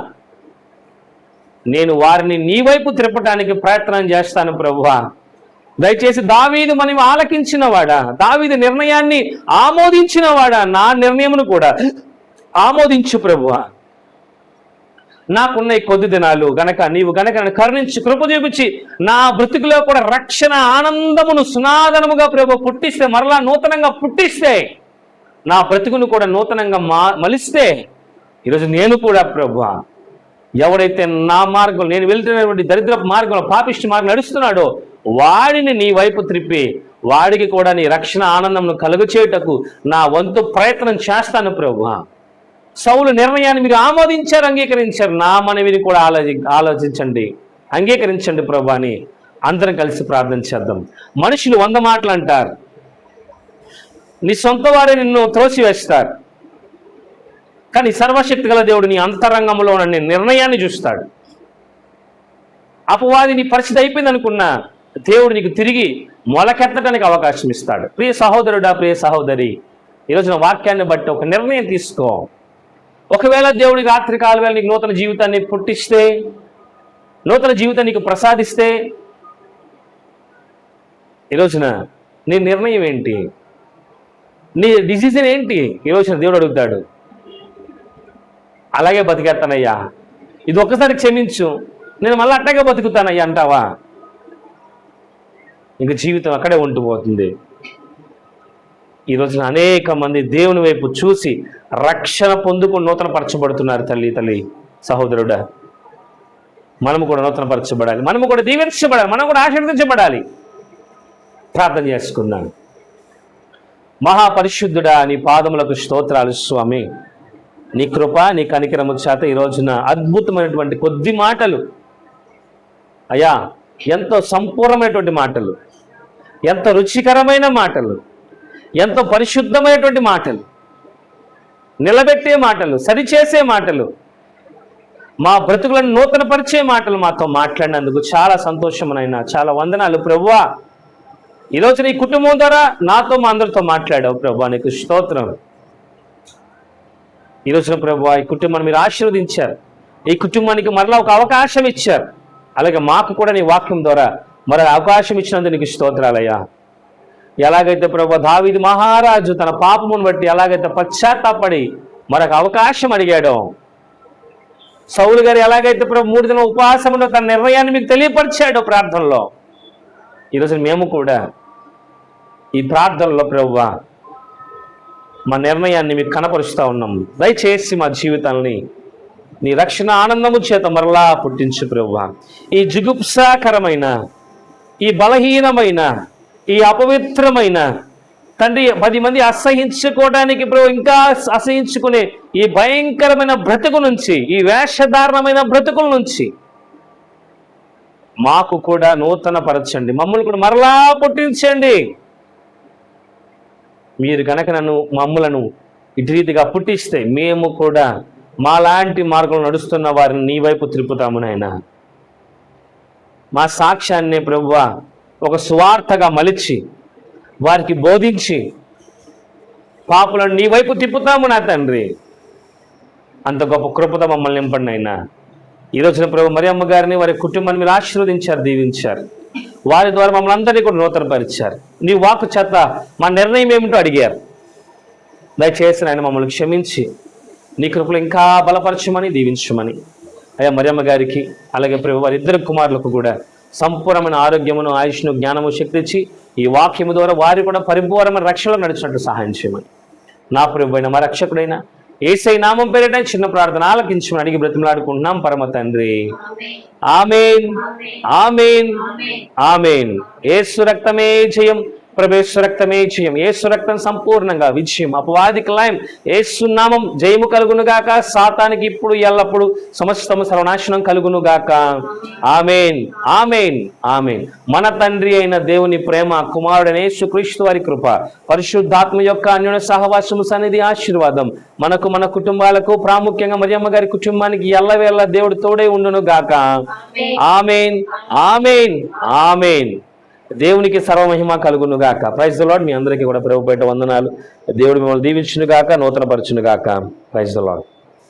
నేను వారిని నీ వైపు త్రిప్పటానికి ప్రయత్నం చేస్తాను ప్రభువా. దయచేసి దావీదు మనం ఆలకించినవాడా, దావీదు నిర్ణయాన్ని ఆమోదించినవాడా, నా నిర్ణయమును కూడా ఆమోదించు ప్రభువా. నాకున్న ఈ కొద్ది దినాలు గనక నీవు గనక నన్ను కరుణించి కృప చూపించి నా బ్రతుకులో కూడా రక్షణ ఆనందమును సునాదనముగా ప్రభు పుట్టిస్తే, మరలా నూతనంగా పుట్టిస్తే, నా బ్రతుకును కూడా నూతనంగా మలిస్తే, ఈరోజు నేను కూడా ప్రభు ఎవడైతే నా మార్గం, నేను వెళ్తున్నటువంటి దరిద్ర మార్గంలో, పాపిష్టి మార్గం నడుస్తున్నాడో వాడిని నీ వైపు త్రిప్పి వాడికి కూడా నీ రక్షణ ఆనందంను కలుగచేయుటకు నా వంతు ప్రయత్నం చేస్తాను ప్రభు. సౌలు నిర్ణయాన్ని మీరు ఆమోదించారు, అంగీకరించారు. నా మనవిని కూడా ఆలోచించండి, అంగీకరించండి ప్రభు అని అందరం కలిసి ప్రార్థన చేద్దాం. మనుషులు 100 మాటలు అంటారు, నీ సొంత వారే నిన్ను త్రోసివేస్తారు, కానీ సర్వశక్తి గల దేవుడు నీ అంతరంగంలో ఉన్న నిర్ణయాన్ని చూస్తాడు. అపవాది నీ పరిస్థితి అయిపోయింది అనుకున్నా దేవుడు నీకు తిరిగి మొలకెత్తడానికి అవకాశం ఇస్తాడు. ప్రియ సహోదరుడా, ప్రియ సహోదరి, ఈరోజున వాక్యాన్ని బట్టి ఒక నిర్ణయం తీసుకో. ఒకవేళ దేవుడి రాత్రి కాల నీకు నూతన జీవితాన్ని పుట్టిస్తే, నూతన జీవితాన్ని నీకు ప్రసాదిస్తే, ఈరోజున నీ నిర్ణయం ఏంటి? నీ డిసిజన్ ఏంటి? ఈరోజున దేవుడు అడుగుతాడు. అలాగే బతికేస్తానయ్యా, ఇది ఒక్కసారి క్షమించు, నేను మళ్ళీ అట్టగా బతుకుతానయ్యా అంటావా? ఇంక జీవితం అక్కడే ఉండిపోతుంది. ఈరోజున అనేక మంది దేవుని వైపు చూసి రక్షణ పొందుకుని నూతనపరచబడుతున్నారు. తల్లి సహోదరుడా, మనము కూడా నూతనపరచబడాలి, మనము కూడా దీవించబడాలి, మనం కూడా ఆశీర్వదించబడాలి. ప్రార్థన చేసుకున్నాను. మహాపరిశుద్ధుడా, నీ పాదములకు స్తోత్రాలు స్వామి. నీ కృప, నీ కనికరము చేత ఈ రోజున అద్భుతమైనటువంటి కొద్ది మాటలు అయ్యా, ఎంతో సంపూర్ణమైనటువంటి మాటలు, ఎంతో రుచికరమైన మాటలు, ఎంతో పరిశుద్ధమైనటువంటి మాటలు, నిలబెట్టే మాటలు, సరిచేసే మాటలు, మా బ్రతుకులను నూతనపరిచే మాటలు మాతో మాట్లాడినందుకు చాలా సంతోషమునైనా, చాలా వందనాలు ప్రభువా. ఈరోజు నీ కుటుంబం ద్వారా నాతో మా అందరితో మాట్లాడావు ప్రభువా, నీకు స్తోత్రం. ఈరోజున ప్రభువా, ఈ కుటుంబాన్ని మీరు ఆశీర్వదించారు, ఈ కుటుంబానికి మరలా ఒక అవకాశం ఇచ్చారు. అలాగే మాకు కూడా నీ వాక్యం ద్వారా మరొక అవకాశం ఇచ్చినందుకు నీకు స్తోత్రాలయ్యా. ఎలాగైతే ప్రభు దావీదు మహారాజు తన పాపమును బట్టి ఎలాగైతే పశ్చాత్తాపడి మరొక అవకాశం అడిగాడో, సౌలు గారు ఎలాగైతే ప్రభు 3 దిన ఉపవాసంలో తన నిర్ణయాన్ని మీకు తెలియపరిచాడో ప్రార్థనలో, ఈరోజు మేము కూడా ఈ ప్రార్థనలో ప్రభువా మా నిర్ణయాన్ని మీకు కనపరుస్తూ ఉన్నాము. దయచేసి మా జీవితాన్ని నీ రక్షణ ఆనందము చేత మరలా పుట్టించు ప్రభువా. ఈ జుగుప్సాకరమైన, ఈ బలహీనమైన, ఈ అపవిత్రమైన తండ్రి 10 మంది అసహించుకోవడానికి ప్రభు ఇంకా అసహించుకునే ఈ భయంకరమైన బ్రతుకు నుంచి, ఈ వేషధారణమైన బ్రతుకుల నుంచి మాకు కూడా నూతన పరచండి, మమ్మల్ని కూడా మరలా పుట్టించండి. మీరు కనుక మమ్మలను ఇటు రీతిగా పుట్టిస్తే మేము కూడా మాలాంటి మార్గంలో నడుస్తున్న వారిని నీ వైపు త్రిప్పుతాము నాయనా. మా సాక్ష్యాన్ని ప్రభువా ఒక సువార్తగా మలిచి వారికి బోధించి పాపులను నీ వైపు తిప్పుతాము నా తండ్రి. అంత గొప్ప కృపతో మమ్మల్ని నింపండి అయినా. ఈరోజున ప్రభు మరియమ్మ గారిని, వారి కుటుంబాన్ని మీరు ఆశీర్వదించారు, దీవించారు. వారి ద్వారా మమ్మల్ని అందరినీ కూడా నూతనపరిచారు. నీ వాక్కు చేత మా నిర్ణయం ఏమిటో అడిగారు. దయచేసి ఆయన మమ్మల్ని క్షమించి నీ కృపలు ఇంకా బలపరచమని, దీవించమని అయ్యా మరియమ్మ గారికి, అలాగే ప్రభు వారి 2 కుమారులకు కూడా సంపూర్ణమైన ఆరోగ్యమును, ఆయుష్ను, జ్ఞానము, శక్తి ఇచ్చి ఈ వాక్యము ద్వారా వారి కూడా పరిపూర్ణమైన రక్షణలో నడిచినట్టు సహాయం చేయమని నా ప్రభు అయిన మా రక్షకుడైన యేసయ్య నామం పేరిట చిన్న ప్రార్థన ఆలకించమని అడిగి బ్రతిమలాడుకుంటున్నాం పరమ తండ్రి. ఆమేన్, ఆమేన్, ఆమేన్. యేసు రక్తమే జయం, ప్రభేశ్వర రక్తమే జయం. యేసు రక్తం సంపూర్ణంగా విజయం, అపవాదికి లయం. యేసు నామం జయము కలుగునుగాక, సాతానికి ఇప్పుడు ఎల్లప్పుడు సమస్తము సర్వనాశనం కలుగునుగాక. ఆమేన్, ఆమేన్, ఆమేన్. మన తండ్రి అయిన దేవుని ప్రేమ, కుమారుడైన యేసుక్రీస్తు వారి కృప, పరిశుద్ధాత్మ యొక్క అన్యోన్య సహవాసము, సన్నిధి, ఆశీర్వాదం మనకు, మన కుటుంబాలకు, ప్రాముఖ్యంగా మరియమ్మ గారి కుటుంబానికి ఎల్లవేళ దేవుడు తోడే ఉండును గాక. ఆమేన్, ఆమేన్, ఆమేన్. దేవునికి సర్వమహిమ కలుగును గాక. Praise the lord. మీ అందరికీ కూడా ప్రభుపేట వందనాలు. దేవుడు మిమ్మల్ని దీవించును గాక, నూతనపరచును గాక. Praise the lord.